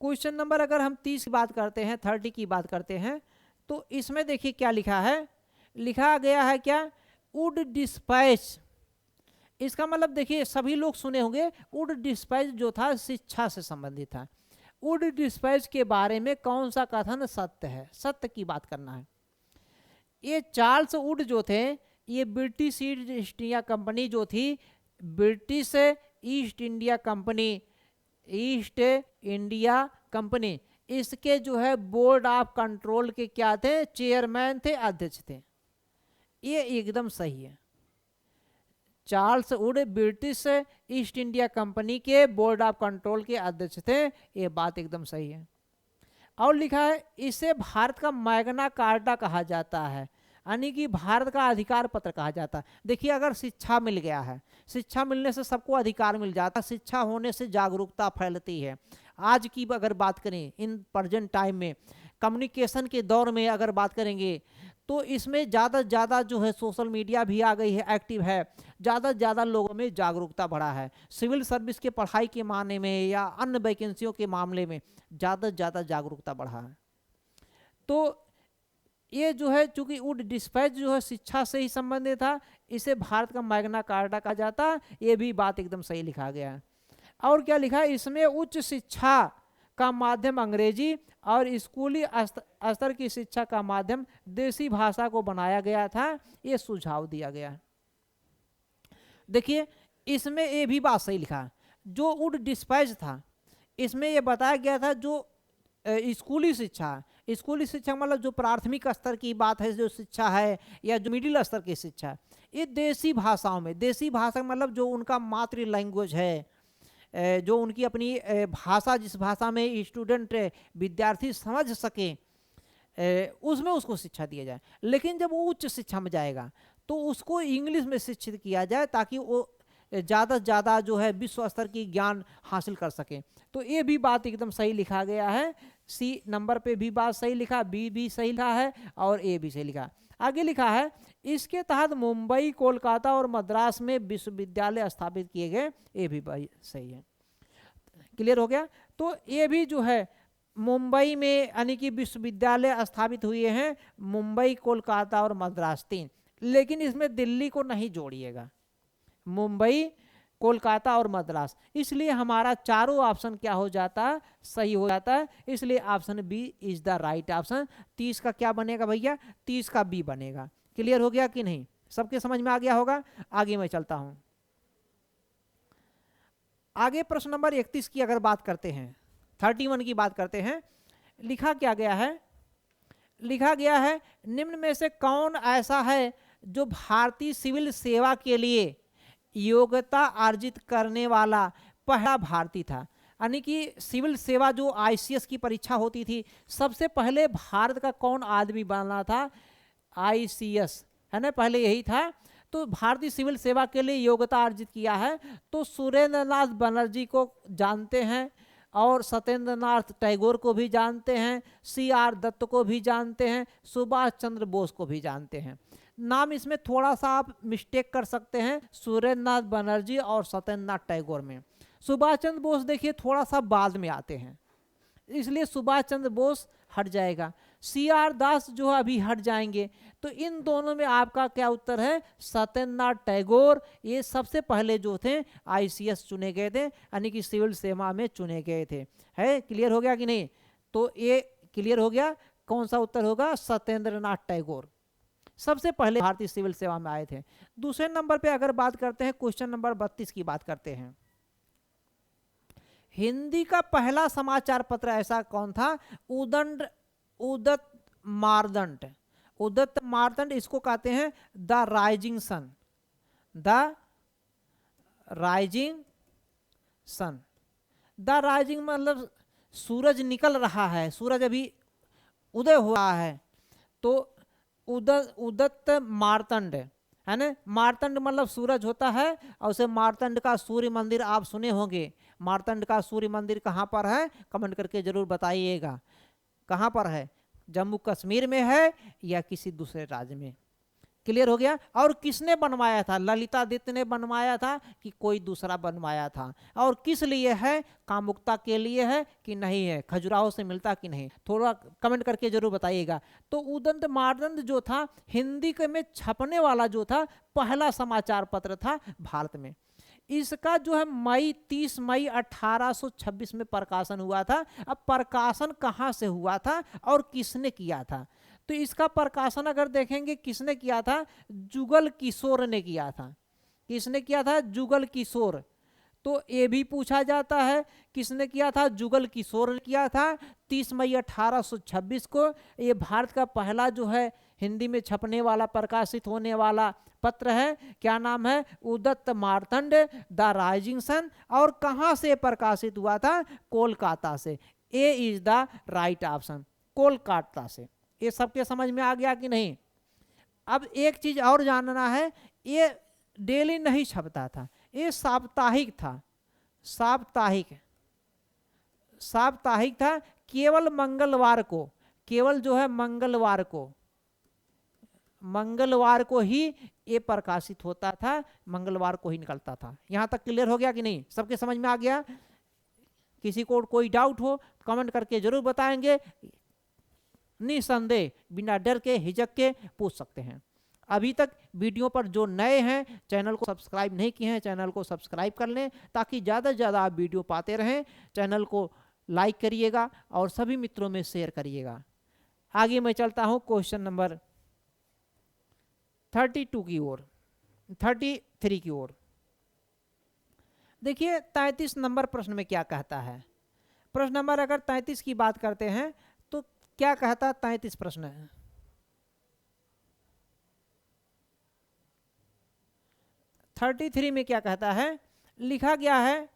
क्वेश्चन नंबर अगर हम 30 की बात करते हैं, 30 की बात करते हैं, तो इसमें देखिए क्या लिखा है, लिखा गया है क्या, वुड डिस्पैच। इसका मतलब देखिए सभी लोग सुने होंगे, वुड डिस्पैच जो था शिक्षा से संबंधित था। वुड डिस्पैच के बारे में कौन सा कथन सत्य है, सत्य की बात करना है। ये चार्ल्स वुड जो थे, ये ब्रिटिश ईस्ट इंडिया कंपनी जो थी, British east India company, east India company, इसके जो है बोर्ड ऑफ कंट्रोल के क्या थे, चेयरमैन थे, अध्यक्ष थे, ये एकदम सही है। Charles Wood British east India company के बोर्ड ऑफ कंट्रोल के अध्यक्ष थे, ये बात एकदम सही है। और लिखा है इसे भारत का मैग्ना कार्टा कहा जाता है, यानी कि भारत का अधिकार पत्र कहा जाता है। देखिए अगर शिक्षा मिल गया है, शिक्षा मिलने से सबको अधिकार मिल जाता है, शिक्षा होने से जागरूकता फैलती है। आज की अगर बात करें, इन प्रेजेंट टाइम में कम्युनिकेशन के दौर में अगर बात करेंगे, तो इसमें ज़्यादा से ज़्यादा जो है सोशल मीडिया भी आ गई है, एक्टिव है, ज़्यादा से ज़्यादा लोगों में जागरूकता बढ़ा है। सिविल सर्विस के पढ़ाई के मामले में या अन्य वैकेंसियों के मामले में ज़्यादा से ज़्यादा जागरूकता बढ़ा है। तो ये जो है चूंकि वुड डिस्पैच जो है शिक्षा से ही संबंधित था, इसे भारत का मैग्ना कार्टा कहा जाता। ये भी बात एकदम सही लिखा गया है। और क्या लिखा है इसमें, उच्च शिक्षा का माध्यम अंग्रेजी और स्कूली स्तर की शिक्षा का माध्यम देसी भाषा को बनाया गया था, ये सुझाव दिया गया है। देखिए इसमें ये भी बात सही लिखा, जो वुड डिस्पैच था इसमें ये बताया गया था जो स्कूली शिक्षा, स्कूली शिक्षा मतलब जो प्राथमिक स्तर की बात है जो शिक्षा है या जो मिडिल स्तर की शिक्षा, ये देसी भाषाओं में, देसी भाषा मतलब जो उनका मातृ लैंग्वेज है, जो उनकी अपनी भाषा, जिस भाषा में स्टूडेंट विद्यार्थी समझ सके, उसमें उसको शिक्षा दिया जाए। लेकिन जब वो उच्च शिक्षा में जाएगा तो उसको इंग्लिश में शिक्षित किया जाए ताकि वो ज़्यादा से ज़्यादा जो है विश्व स्तर की ज्ञान हासिल कर सके। तो ये भी बात एकदम सही लिखा गया है। सी नंबर पे भी बात सही लिखा, बी भी सही लिखा है और ए भी सही लिखा। आगे लिखा है इसके तहत मुंबई, कोलकाता और मद्रास में विश्वविद्यालय स्थापित किए गए, ये भी सही है। क्लियर हो गया। तो ये भी जो है मुंबई में यानी कि विश्वविद्यालय स्थापित हुए हैं, मुंबई, कोलकाता और मद्रास 3, लेकिन इसमें दिल्ली को नहीं जोड़िएगा, मुंबई, कोलकाता और मद्रास। इसलिए हमारा चारों ऑप्शन क्या हो जाता है, सही हो जाता है। इसलिए option B is the right option. 30 का क्या बनेगा भैया, 30 का बी बनेगा। क्लियर हो गया कि नहीं, सबके समझ में आ गया होगा। आगे मैं चलता हूं, आगे प्रश्न नंबर 31 की अगर बात करते हैं, 31 की बात करते हैं, लिखा क्या गया है, लिखा गया है निम्न में से कौन ऐसा है जो भारतीय सिविल सेवा के लिए योग्यता अर्जित करने वाला पहला भारतीय था। यानी कि सिविल सेवा जो आईसीएस की परीक्षा होती थी, सबसे पहले भारत का कौन आदमी बना था, आईसीएस है ना, पहले यही था। तो भारतीय सिविल सेवा के लिए योग्यता अर्जित किया है तो सुरेंद्र नाथ बनर्जी को जानते हैं और सत्येंद्र नाथ टैगोर को भी जानते हैं, CR दत्त को भी जानते हैं, सुभाष चंद्र बोस को भी जानते हैं। नाम इसमें थोड़ा सा आप मिस्टेक कर सकते हैं, सुरेंद्र नाथ बनर्जी और सत्येंद्र नाथ टैगोर में। सुभाष चंद्र बोस देखिए थोड़ा सा बाद में आते हैं, इसलिए सुभाष चंद्र बोस हट जाएगा, CR दास जो है अभी हट जाएंगे। तो इन दोनों में आपका क्या उत्तर है, सत्येंद्र नाथ टैगोर। ये सबसे पहले जो थे आईसीएस चुने गए थे, यानी कि सिविल सेवा में चुने गए थे। है क्लियर हो गया कि नहीं, तो ये क्लियर हो गया, कौन सा उत्तर होगा, सत्येंद्र नाथ टैगोर सबसे पहले भारतीय सिविल सेवा में आए थे। दूसरे नंबर पे अगर बात करते हैं, क्वेश्चन नंबर 32 की बात करते हैं, हिंदी का पहला समाचार पत्र ऐसा कौन था, उदत मारदंड। उदत मारदंड इसको कहते हैं the rising sun, the rising sun. The rising मतलब सूरज निकल रहा है, सूरज अभी उदय हुआ है, तो उदत मारतंड है ना। मारतंड मतलब सूरज होता है, और उसे मारतंड का सूर्य मंदिर आप सुने होंगे। मारतंड का सूर्य मंदिर कहाँ पर है, कमेंट करके जरूर बताइएगा, कहाँ पर है, जम्मू कश्मीर में है या किसी दूसरे राज्य में। क्लियर हो गया। और किसने बनवाया था, ललितादित्य ने बनवाया था कि कोई दूसरा बनवाया था, और किस लिए है, कामुकता के लिए है कि नहीं है, खजुराहो से मिलता कि नहीं, थोड़ा कमेंट करके जरूर बताइएगा। तो उदंत मारदंड जो था हिंदी के में छपने वाला जो था पहला समाचार पत्र था भारत में। इसका जो है 30 मई 1826 में प्रकाशन हुआ था। अब प्रकाशन कहाँ से हुआ था और किसने किया था, तो इसका प्रकाशन अगर देखेंगे किसने किया था, जुगल किशोर ने किया था। किसने किया था, जुगल किशोर। तो ये भी पूछा जाता है किसने किया था, जुगल किशोर ने किया था 30 मई 1826 को। ये भारत का पहला जो है हिंदी में छपने वाला, प्रकाशित होने वाला पत्र है। क्या नाम है, उदत मारतंड द राइजिंग सन। और कहाँ से प्रकाशित हुआ था, कोलकाता से। A is the right option, Kolkata से। ये सबके समझ में आ गया कि नहीं। अब एक चीज और जानना है, ये डेली नहीं छपता था, ये साप्ताहिक था, साप्ताहिक साप्ताहिक था। केवल मंगलवार को, केवल जो है मंगलवार को, मंगलवार को ही ये प्रकाशित होता था, मंगलवार को ही निकलता था। यहां तक क्लियर हो गया कि नहीं, सबके समझ में आ गया। किसी को कोई डाउट हो कमेंट करके जरूर बताएंगे। निसंदेह बिना डर के हिचक के पूछ सकते हैं। अभी तक वीडियो पर जो नए हैं, चैनल को सब्सक्राइब नहीं किए हैं, चैनल को सब्सक्राइब कर लें ताकि ज़्यादा से ज़्यादा आप वीडियो पाते रहें। चैनल को लाइक करिएगा और सभी मित्रों में शेयर करिएगा। आगे मैं चलता हूं क्वेश्चन नंबर 32 की ओर, 33 की ओर। देखिए 33 नंबर प्रश्न में क्या कहता है। प्रश्न नंबर अगर 33 की बात करते हैं तो क्या कहता है 33 प्रश्न है। थर्टी थ्री में क्या कहता है, लिखा गया है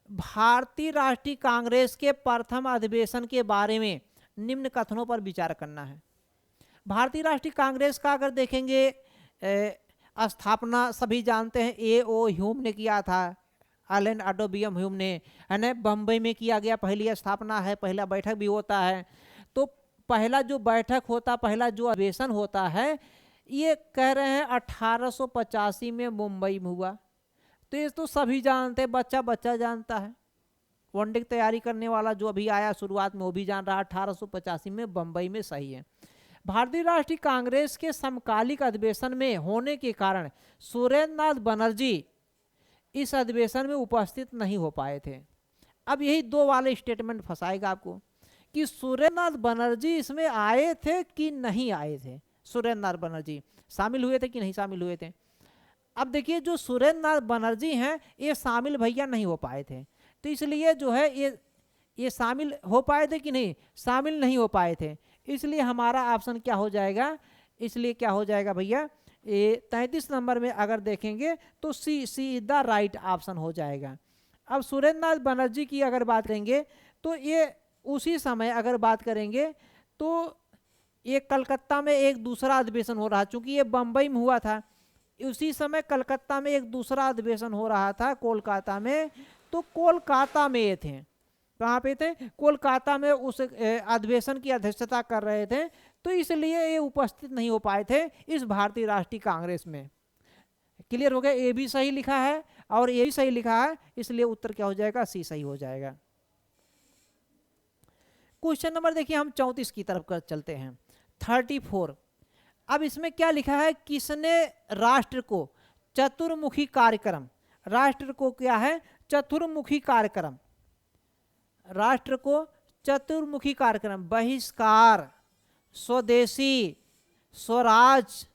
भारतीय राष्ट्रीय कांग्रेस के प्रथम अधिवेशन के बारे में निम्न कथनों पर विचार करना है। भारतीय राष्ट्रीय कांग्रेस का अगर देखेंगे स्थापना सभी जानते हैं A.O. ह्यूम ने किया था, एलन अडोबियम ह्यूम ने, है ना, बम्बई में किया गया, पहली स्थापना है, पहला बैठक भी होता है। तो पहला जो बैठक होता, पहला जो अधिवेशन होता है, ये कह रहे हैं 1885 में मुंबई में हुआ। तो ये तो सभी जानते हैं, बच्चा बच्चा जानता है, वनडे की तैयारी करने वाला जो अभी आया शुरुआत में वो भी जान रहा है 1885 में बम्बई में, सही है। भारतीय राष्ट्रीय कांग्रेस के समकालिक अधिवेशन में होने के कारण सुरेंद्र नाथ बनर्जी इस अधिवेशन में उपस्थित नहीं हो पाए थे। अब यही दो वाले स्टेटमेंट फंसाएगा आपको कि सुरेंद्र नाथ बनर्जी इसमें आए थे कि नहीं आए थे। सुरेंद्र नाथ बनर्जी शामिल हुए थे कि नहीं शामिल हुए थे। अब देखिए जो सुरेंद्र नाथ बनर्जी हैं ये शामिल भैया नहीं हो पाए थे, तो इसलिए जो है ये शामिल हो पाए थे कि नहीं, शामिल नहीं हो पाए थे, इसलिए हमारा ऑप्शन क्या हो जाएगा, इसलिए क्या हो जाएगा भैया, ये 33 नंबर में अगर देखेंगे तो C is the right option हो जाएगा। अब सुरेंद्र नाथ बनर्जी की अगर बात करेंगे तो ये उसी समय अगर बात करेंगे तो ये कलकत्ता में एक दूसरा अधिवेशन हो रहा, चूंकि ये बम्बई में हुआ था, उसी समय कलकत्ता में एक दूसरा अधिवेशन हो रहा था कोलकाता में, तो कोलकाता में ये थे, कहाँ पे थे, कोलकाता में उस अधिवेशन की अध्यक्षता कर रहे थे, तो इसलिए ये उपस्थित नहीं हो पाए थे इस भारतीय राष्ट्रीय कांग्रेस में। क्लियर हो गया, ए भी सही लिखा है और ए भी सही लिखा है, इसलिए उत्तर क्या हो जाएगा, सी सही हो जाएगा। क्वेश्चन नंबर देखिए हम 34 की तरफ चलते हैं, 34। अब इसमें क्या लिखा है, किसने राष्ट्र को चतुर्मुखी कार्यक्रम, राष्ट्र को क्या है, चतुर्मुखी कार्यक्रम, राष्ट्र को चतुर्मुखी कार्यक्रम, बहिष्कार, स्वदेशी, स्वराज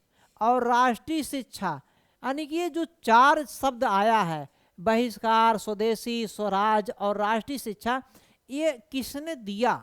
और राष्ट्रीय शिक्षा, यानी कि ये जो चार शब्द आया है, बहिष्कार, स्वदेशी, स्वराज और राष्ट्रीय शिक्षा, ये किसने दिया,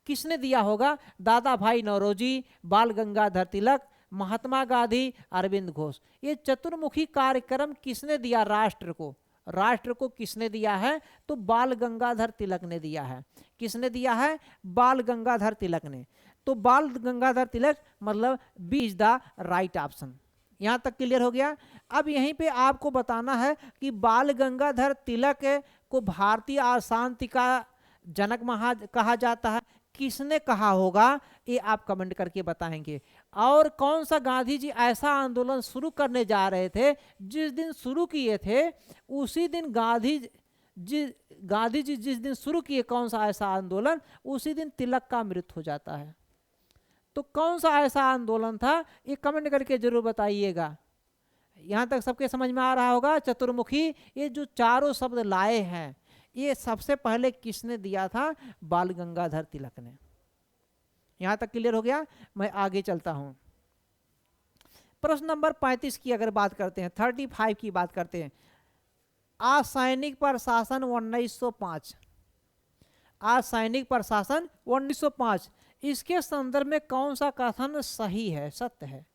किसने दिया होगा, दादा भाई नौरोजी, बाल गंगाधर तिलक, महात्मा गांधी, अरविंद घोष। ये चतुर्मुखी कार्यक्रम किसने दिया राष्ट्र को, राष्ट्र को किसने दिया है, तो बाल गंगाधर तिलक ने दिया है। किसने दिया है, बाल गंगाधर तिलक ने। तो बाल गंगाधर तिलक मतलब B is the right option. यहाँ तक क्लियर हो गया। अब यहीं पे आपको बताना है कि बाल गंगाधर तिलक को भारतीय अशांति का जनक कहा जाता है, किसने कहा होगा ये आप कमेंट करके बताएंगे। और कौन सा गांधी जी ऐसा आंदोलन शुरू करने जा रहे थे, जिस दिन शुरू किए थे उसी दिन गांधी जी जिस दिन शुरू किए कौन सा ऐसा आंदोलन, उसी दिन तिलक का मृत्यु हो जाता है। तो कौन सा ऐसा आंदोलन था ये कमेंट करके जरूर बताइएगा। यहाँ तक सबके समझ में आ रहा होगा। चतुर्मुखी ये जो चारों शब्द लाए हैं ये सबसे पहले किसने दिया था, बाल गंगाधर तिलक ने। यहां तक क्लियर हो गया। मैं आगे चलता हूं। प्रश्न नंबर 35 की अगर बात करते हैं, 35 की बात करते हैं, असैनिक प्रशासन 1905, असैनिक प्रशासन 1905, इसके संदर्भ में कौन सा कथन सही है, सत्य है,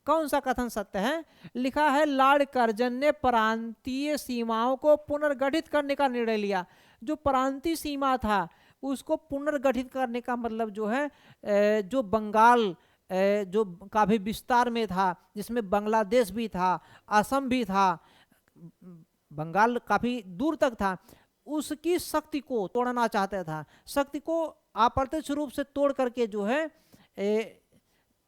कौन सा कथन सत्य है। लिखा है लॉर्ड कर्जन ने प्रांतीय सीमाओं को पुनर्गठित करने का निर्णय लिया। जो प्रांतीय सीमा था उसको पुनर्गठित करने का मतलब जो है जो बंगाल जो काफी विस्तार में था, जिसमें बांग्लादेश भी था, असम भी था, बंगाल काफी दूर तक था, उसकी शक्ति को तोड़ना चाहता था। शक्ति को अप्रत्यक्ष रूप से तोड़ करके जो है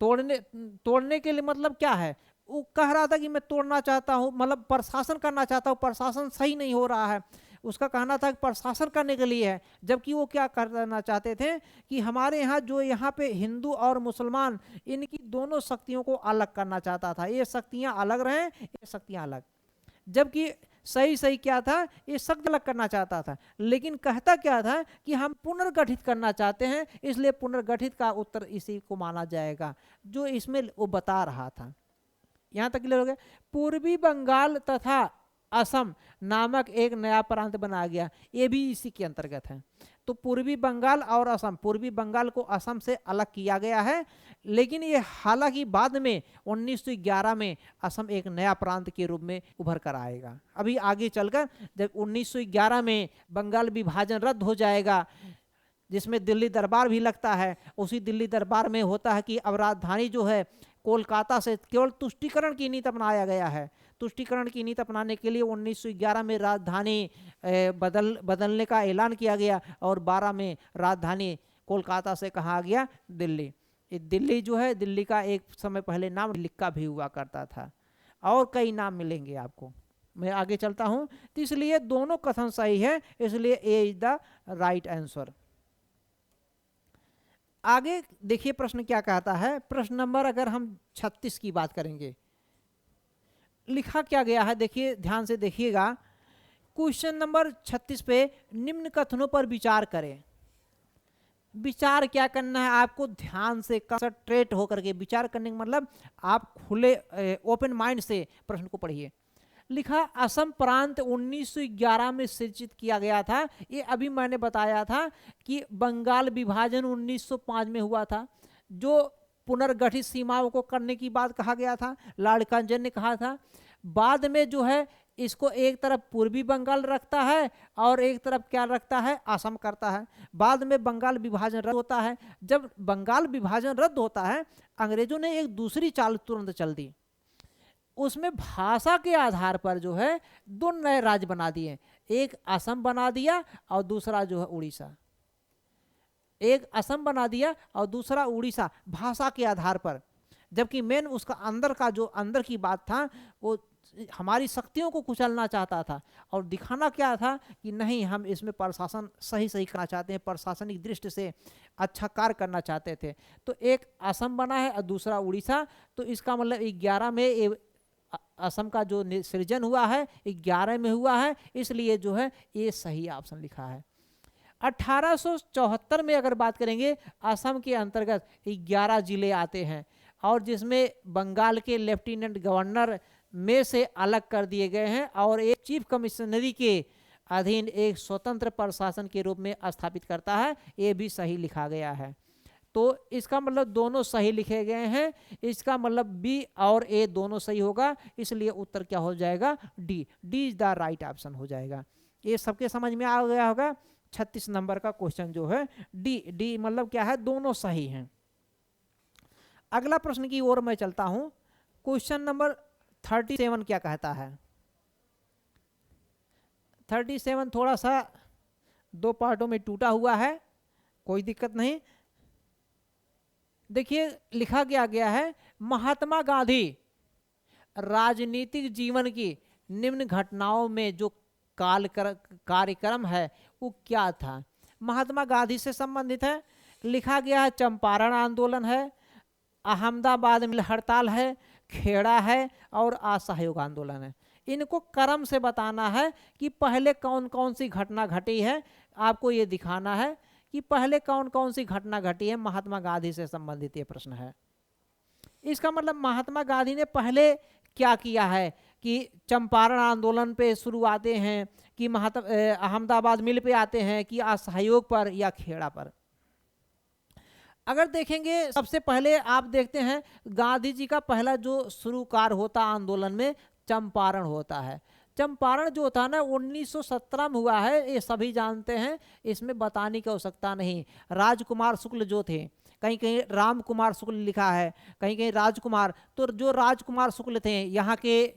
तोड़ने के लिए मतलब क्या है, वो कह रहा था कि मैं तोड़ना चाहता हूँ, मतलब प्रशासन करना चाहता हूँ, प्रशासन सही नहीं हो रहा है, उसका कहना था कि प्रशासन करने के लिए है, जबकि वो क्या करना चाहते थे कि हमारे यहाँ जो यहाँ पे हिंदू और मुसलमान, इनकी दोनों शक्तियों को अलग करना चाहता था, ये शक्तियाँ अलग रहें, ये शक्तियाँ अलग। जबकि सही सही क्या था, ये शक्ति अलग करना चाहता था, लेकिन कहता क्या था कि हम पुनर्गठित करना चाहते हैं, इसलिए पुनर्गठित का उत्तर इसी को माना जाएगा, जो इसमें वो बता रहा था। यहाँ तक क्लियर हो गया। पूर्वी बंगाल तथा असम नामक एक नया प्रांत बनाया गया, ये भी इसी के अंतर्गत है। तो पूर्वी बंगाल और असम, पूर्वी बंगाल को असम से अलग किया गया है, लेकिन ये हालांकि बाद में 1911 में असम एक नया प्रांत के रूप में उभर कर आएगा। अभी आगे चलकर जब 1911 में बंगाल विभाजन रद्द हो जाएगा, जिसमें दिल्ली दरबार भी लगता है, उसी दिल्ली दरबार में होता है कि अब राजधानी जो है कोलकाता से केवल तुष्टीकरण की नीति अपनाया गया है। तुष्टीकरण की नीति अपनाने के लिए 1911 में राजधानी बदलने का ऐलान किया गया और 12 में राजधानी कोलकाता से कहा गया दिल्ली। दिल्ली जो है, दिल्ली का एक समय पहले नाम लिक्का भी हुआ करता था, और कई नाम मिलेंगे आपको। मैं आगे चलता हूँ। तो इसलिए दोनों कथन सही है, इसलिए ए इज द राइट आंसर। आगे देखिए प्रश्न क्या कहता है। प्रश्न नंबर अगर हम 36 की बात करेंगे, लिखा क्या गया है, देखिए ध्यान से देखिएगा। क्वेश्चन नंबर 36 पे निम्न कथनों पर विचार करें। विचार क्या करना है आपको, ध्यान से कंसंट्रेट होकर के विचार करने का मतलब आप खुले ओपन माइंड से प्रश्न को पढ़िए। लिखा असम प्रांत 1911 में सृजित किया गया था। ये अभी मैंने बताया था कि बंगाल विभाजन 1905 में हुआ था, जो पुनर्गठित सीमाओं को करने की बात कहा गया था, लॉर्ड कर्जन ने कहा था। बाद में जो है इसको एक तरफ पूर्वी बंगाल रखता है और एक तरफ क्या रखता है, असम करता है। बाद में बंगाल विभाजन रद्द होता है। जब बंगाल विभाजन रद्द होता है, अंग्रेजों ने एक दूसरी चाल तुरंत चल दी। उसमें भाषा के आधार पर जो है दो नए राज्य बना दिए, एक असम बना दिया और दूसरा जो है उड़ीसा। एक असम बना दिया और दूसरा उड़ीसा, भाषा के आधार पर। जबकि मेन उसका अंदर का जो अंदर की बात था, वो हमारी शक्तियों को कुचलना चाहता था और दिखाना क्या था कि नहीं, हम इसमें प्रशासन सही सही करना चाहते हैं, प्रशासनिक दृष्टि से अच्छा कार्य करना चाहते थे। तो एक असम बना है और दूसरा उड़ीसा। तो इसका मतलब 11 में असम का जो सृजन हुआ है 11 में हुआ है, इसलिए जो है ये सही ऑप्शन लिखा है। 1874 में अगर बात करेंगे, असम के अंतर्गत 11 जिले आते हैं और जिसमें बंगाल के लेफ्टिनेंट गवर्नर में से अलग कर दिए गए हैं और एक चीफ कमिश्नरी के अधीन एक स्वतंत्र प्रशासन के रूप में स्थापित करता है। ये भी सही लिखा गया है। तो इसका मतलब दोनों सही लिखे गए हैं। इसका मतलब बी और ए दोनों सही होगा, इसलिए उत्तर क्या हो जाएगा, D. D is the right option हो जाएगा। ये सबके समझ में आ गया होगा। 36 नंबर का क्वेश्चन जो है डी, डी मतलब क्या है, दोनों सही हैं। अगला प्रश्न की ओर मैं चलता हूं। क्वेश्चन नंबर 37 क्या कहता है। 37 थोड़ा सा 2 पार्टों में टूटा हुआ है, कोई दिक्कत नहीं। देखिए लिखा गया है, महात्मा गांधी राजनीतिक जीवन की निम्न घटनाओं में जो कार्यक्रम है वो क्या था। महात्मा गांधी से संबंधित है। लिखा गया है चंपारण आंदोलन है, अहमदाबाद में हड़ताल है, खेड़ा है और असहयोग आंदोलन है। इनको क्रम से बताना है कि पहले कौन कौन सी घटना घटी है। आपको ये दिखाना है कि पहले कौन कौन सी घटना घटी है महात्मा गांधी से संबंधित ये प्रश्न है। इसका मतलब महात्मा गांधी ने पहले क्या किया है कि चंपारण आंदोलन पे शुरू आते हैं कि अहमदाबाद मिल पे आते हैं कि असहयोग पर या खेड़ा पर। अगर देखेंगे सबसे पहले आप देखते हैं गांधी जी का पहला जो शुरू कार्य होता आंदोलन में चंपारण होता है। चंपारण जो था ना 1917 में हुआ है, ये सभी जानते हैं, इसमें बताने की आवश्यकता नहीं। राजकुमार शुक्ल जो थे, कहीं कहीं राम कुमार शुक्ल लिखा है, कहीं कहीं राजकुमार। तो जो राजकुमार शुक्ल थे यहाँ के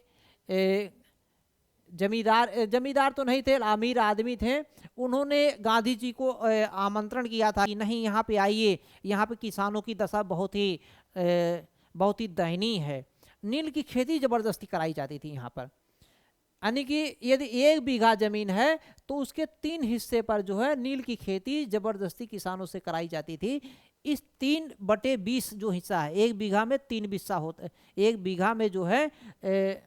जमींदार तो नहीं थे, अमीर आदमी थे। उन्होंने गांधी जी को आमंत्रण किया था कि नहीं यहाँ पे आइए, यहाँ पे किसानों की दशा बहुत ही दयनीय है। नील की खेती जबरदस्ती कराई जाती थी यहाँ पर। यानी कि यदि 1 बीघा जमीन है तो उसके 3 हिस्से पर जो है नील की खेती जबरदस्ती किसानों से कराई जाती थी। इस 3/20 जो हिस्सा है, 1 बीघा में 3 बिस्सा होता है, 1 बीघा में जो है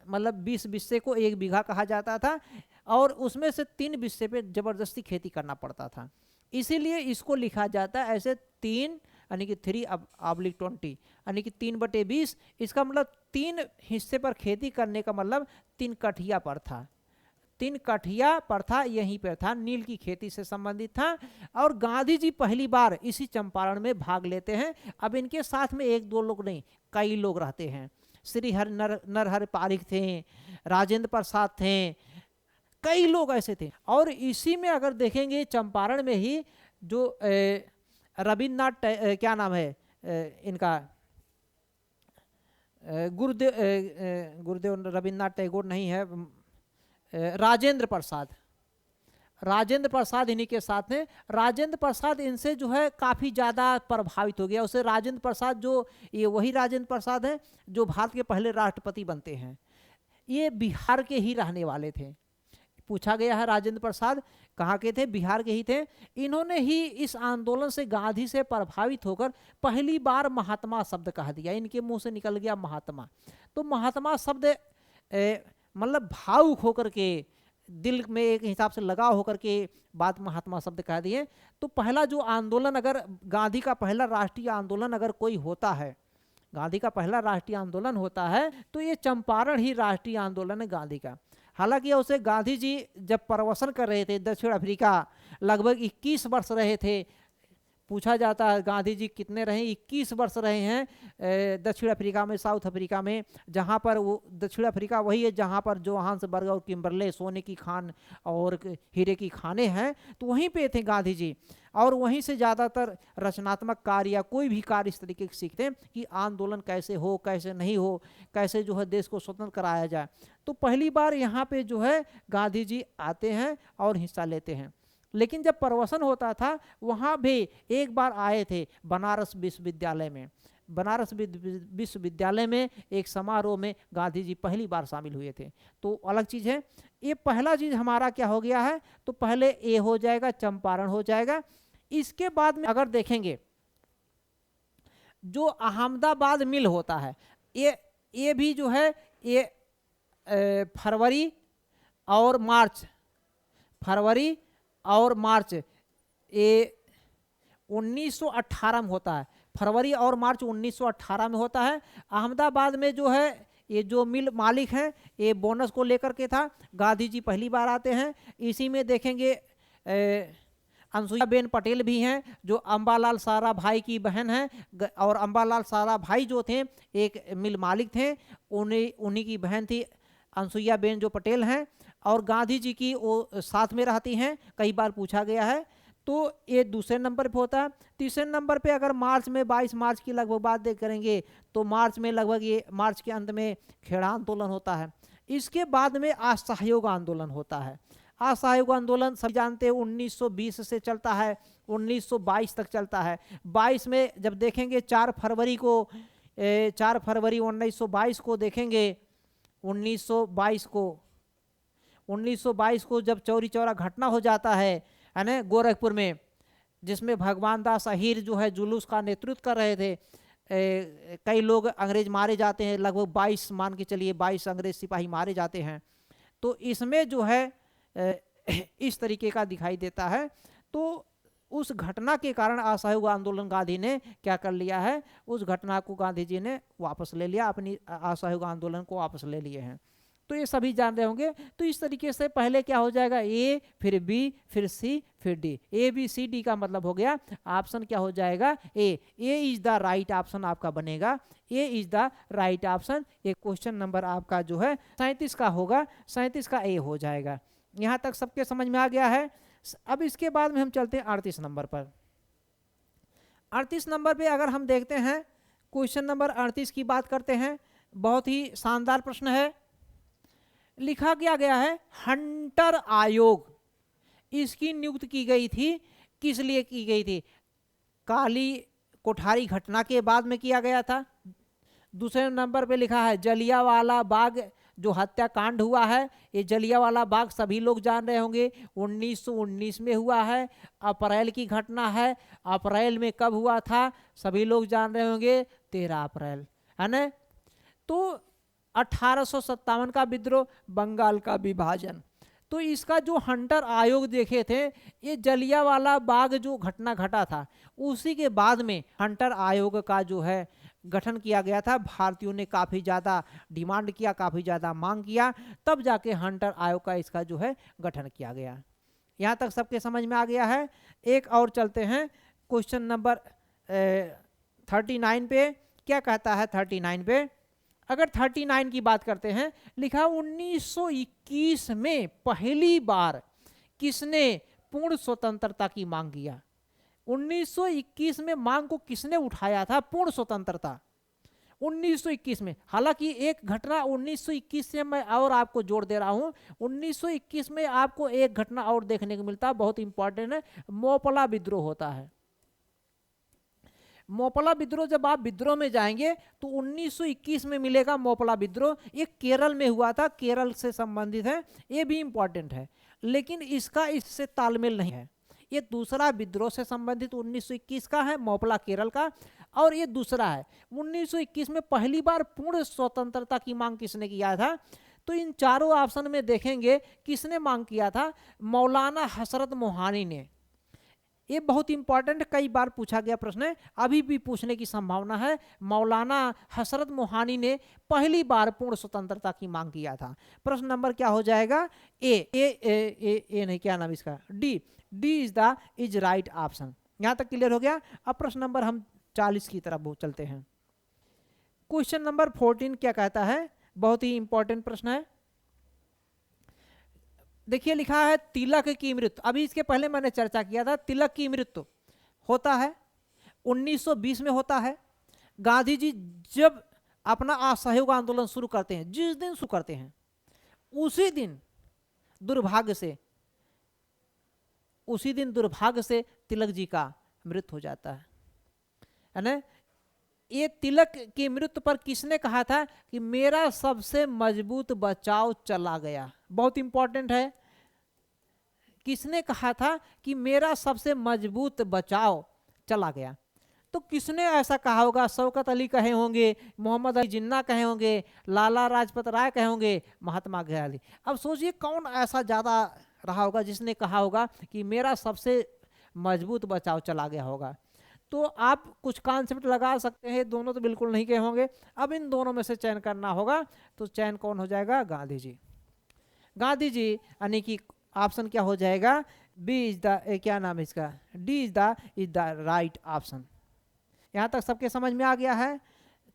मतलब 20 बिस्से को 1 बीघा कहा जाता था, और उसमें से 3 बिस्से पे जबरदस्ती खेती करना पड़ता था। इसीलिए इसको लिखा जाता है ऐसे 3 यानी कि 3/20 यानी कि 3/20। इसका मतलब 3 हिस्से पर खेती करने का मतलब 3 कठिया पर था, 3 कठिया पर था, यहीं पर था, नील की खेती से संबंधित था। और गांधी जी पहली बार इसी चंपारण में भाग लेते हैं। अब इनके साथ में 1-2 लोग नहीं, कई लोग रहते हैं। श्री हर नरहरि पारिख थे, राजेंद्र प्रसाद थे, कई लोग ऐसे थे। और इसी में अगर देखेंगे चंपारण में ही जो रविन्द्रनाथ क्या नाम है इनका, गुरुदेव रविन्द्रनाथ टैगोर नहीं है, राजेंद्र प्रसाद इन्हीं के साथ हैं। राजेंद्र प्रसाद इनसे जो है काफ़ी ज़्यादा प्रभावित हो गया। उसे राजेंद्र प्रसाद जो ये वही राजेंद्र प्रसाद हैं जो भारत के पहले राष्ट्रपति बनते हैं। ये बिहार के ही रहने वाले थे। पूछा गया है राजेंद्र प्रसाद कहाँ के थे, बिहार के ही थे। इन्होंने ही इस आंदोलन से गांधी से प्रभावित होकर पहली बार महात्मा शब्द कह दिया। इनके मुंह से निकल गया महात्मा। तो महात्मा शब्द मतलब भावुक होकर के, दिल में एक हिसाब से लगाव होकर के बात महात्मा शब्द कह दिए। तो पहला जो आंदोलन, अगर गांधी का पहला राष्ट्रीय आंदोलन अगर कोई होता है, गांधी का पहला राष्ट्रीय आंदोलन होता है तो ये चंपारण ही राष्ट्रीय आंदोलन है गांधी का। हालांकि उसे गांधी जी जब प्रवसन कर रहे थे दक्षिण अफ्रीका, लगभग 21 वर्ष रहे थे। पूछा जाता है गांधी जी कितने रहे, 21 वर्ष रहे हैं दक्षिण अफ्रीका में, साउथ अफ्रीका में, जहां पर वो दक्षिण अफ्रीका वही है जहां पर जोहान्सबर्ग और किम्बरले सोने की खान और हीरे की खानें हैं। तो वहीं पे थे गांधी जी, और वहीं से ज़्यादातर रचनात्मक कार्य या कोई भी कार्य इस तरीके से सीखते हैं कि आंदोलन कैसे हो, कैसे नहीं हो, कैसे जो है देश को स्वतंत्र कराया जाए। तो पहली बार यहाँ पे जो है गांधी जी आते हैं और हिस्सा लेते हैं। लेकिन जब प्रवसन होता था वहाँ भी एक बार आए थे बनारस विश्वविद्यालय में। बनारस विश्वविद्यालय में एक समारोह में गांधी जी पहली बार शामिल हुए थे। तो अलग चीज़ है। ये पहला चीज़ हमारा क्या हो गया है, तो पहले ए हो जाएगा, चंपारण हो जाएगा। इसके बाद में अगर देखेंगे जो अहमदाबाद मिल होता है, ये भी जो है ये फरवरी और मार्च ये 1918 में होता है। फरवरी और मार्च 1918 में होता है। अहमदाबाद में जो है ये जो मिल मालिक हैं ये बोनस को लेकर के था। गांधी जी पहली बार आते हैं। इसी में देखेंगे अनसुईया बेन पटेल भी हैं जो अम्बालाल साराभाई की बहन हैं, और अम्बालाल साराभाई जो थे एक मिल मालिक थे, उन्हीं की बहन थी अनसुईया बेन जो पटेल हैं, और गांधी जी की वो साथ में रहती हैं। कई बार पूछा गया है। तो ये दूसरे नंबर पे होता है। तीसरे नंबर पे अगर मार्च में 22 मार्च की लगभग बात देख करेंगे तो मार्च में लगभग ये मार्च के अंत में खेड़ा आंदोलन होता है। इसके बाद में असहयोग आंदोलन होता है। असहयोग आंदोलन सब जानते हैं 1920 से चलता है, 1922 तक चलता है। 22 में जब देखेंगे 4 फरवरी 1922 को देखेंगे, 1922 को जब चौरी चौरा घटना हो जाता है ना गोरखपुर में, जिसमें भगवान दास अहीर जो है जुलूस का नेतृत्व कर रहे थे। कई लोग अंग्रेज मारे जाते हैं, लगभग 22 मान के चलिए 22 अंग्रेज सिपाही मारे जाते हैं। तो इसमें जो है इस तरीके का दिखाई देता है। तो उस घटना के कारण असहयोग आंदोलन गांधी ने क्या कर लिया है, उस घटना को गांधी जी ने वापस ले लिया, अपनी असहयोग आंदोलन को वापस ले लिए हैं। तो ये सभी जान रहे होंगे। तो इस तरीके से पहले क्या हो जाएगा, ए फिर बी फिर सी फिर D. A B C D का मतलब हो गया ऑप्शन क्या हो जाएगा, A is the right option आपका बनेगा। A is the right option. ये क्वेश्चन नंबर आपका जो है 37 का होगा, 37 का ए हो जाएगा। यहाँ तक सबके समझ में आ गया है। अब इसके बाद में हम चलते हैं 38 नंबर पर। 38 नंबर पे अगर हम देखते हैं क्वेश्चन नंबर 38 की बात करते हैं, बहुत ही शानदार प्रश्न है। लिखा गया है हंटर आयोग, इसकी नियुक्ति की गई थी, किस लिए की गई थी, काली कोठारी घटना के बाद में किया गया था। दूसरे नंबर पे लिखा है जलियांवाला बाग जो हत्याकांड हुआ है ये जलियांवाला बाग सभी लोग जान रहे होंगे 1919 में हुआ है। अप्रैल की घटना है। अप्रैल में कब हुआ था सभी लोग जान रहे होंगे 13 अप्रैल, है ना। तो 1857 का विद्रोह, बंगाल का विभाजन। तो इसका जो हंटर आयोग देखे थे, ये जलियांवाला बाग जो घटना घटा था उसी के बाद में हंटर आयोग का जो है गठन किया गया था। भारतीयों ने काफ़ी ज़्यादा डिमांड किया, काफ़ी ज़्यादा मांग किया, तब जाके हंटर आयोग का इसका जो है गठन किया गया। यहाँ तक सबके समझ में आ गया है। एक और चलते हैं क्वेश्चन नंबर 39 पे। क्या कहता है 39 पे? अगर 39 की बात करते हैं, लिखा 1921 में पहली बार किसने पूर्ण स्वतंत्रता की मांग किया? 1921 में मांग को किसने उठाया था पूर्ण स्वतंत्रता? 1921 में। हालांकि एक घटना 1921 से मैं और आपको जोड़ दे रहा हूं, 1921 में आपको एक घटना और देखने को मिलता है, बहुत इंपॉर्टेंट है, मोपला विद्रोह होता है। मोपला विद्रोह, जब आप विद्रोह में जाएंगे तो 1921 में मिलेगा मोपला विद्रोह। ये केरल में हुआ था, केरल से संबंधित है, ये भी इंपॉर्टेंट है, लेकिन इसका इससे तालमेल नहीं है। ये दूसरा विद्रोह से संबंधित 1921 का है, मोपला केरल का, और ये दूसरा है 1921 में पहली बार पूर्ण स्वतंत्रता की मांग किसने किया था? तो इन चारों ऑप्शन में देखेंगे किसने मांग किया था? मौलाना हसरत मोहानी ने। ये बहुत इंपॉर्टेंट, कई बार पूछा गया प्रश्न है, अभी भी पूछने की संभावना है। मौलाना हसरत मोहानी ने पहली बार पूर्ण स्वतंत्रता की मांग किया था। प्रश्न नंबर क्या हो जाएगा? ए नहीं, क्या नाम इसका, डी इज राइट ऑप्शन। यहां तक क्लियर हो गया। अब प्रश्न नंबर हम 40 की तरफ चलते हैं। क्वेश्चन नंबर 14 क्या कहता है? बहुत ही इंपॉर्टेंट प्रश्न है। देखिए लिखा है तिलक की मृत्यु। अभी इसके पहले मैंने चर्चा किया था, तिलक की मृत्यु होता है 1920 में होता है। गांधी जी जब अपना असहयोग आंदोलन शुरू करते हैं, जिस दिन शुरू करते हैं उसी दिन दुर्भाग्य से तिलक जी का मृत्यु हो जाता है ना। ये तिलक की मृत्यु पर किसने कहा था कि मेरा सबसे मजबूत बचाव चला गया? बहुत इंपॉर्टेंट है। किसने कहा था कि मेरा सबसे मजबूत बचाव चला गया? तो किसने ऐसा कहा होगा? शौकत अली कहे होंगे, मोहम्मद अली जिन्ना कहे होंगे, लाला लाजपत राय कहे होंगे, महात्मा गांधी। अब सोचिए कौन ऐसा ज्यादा रहा होगा जिसने कहा होगा कि मेरा सबसे मजबूत बचाव चला गया होगा। तो आप कुछ कॉन्सेप्ट लगा सकते हैं, दोनों तो बिल्कुल नहीं कहे होंगे। अब इन दोनों में से चयन करना होगा, तो चयन कौन हो जाएगा? गांधी जी। गांधी जी, यानी कि ऑप्शन क्या हो जाएगा? बी इज द, क्या नाम है इसका, D is the right option. यहाँ तक सबके समझ में आ गया है।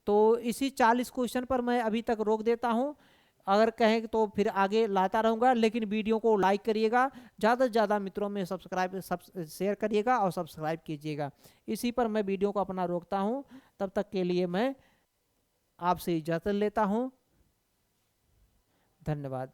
तो इसी 40 क्वेश्चन पर मैं अभी तक रोक देता हूँ। अगर कहें तो फिर आगे लाता रहूँगा, लेकिन वीडियो को लाइक करिएगा, ज़्यादा से ज़्यादा मित्रों में शेयर करिएगा और सब्सक्राइब कीजिएगा। इसी पर मैं वीडियो को अपना रोकता हूँ। तब तक के लिए मैं आपसे इजाज़त लेता हूँ। धन्यवाद।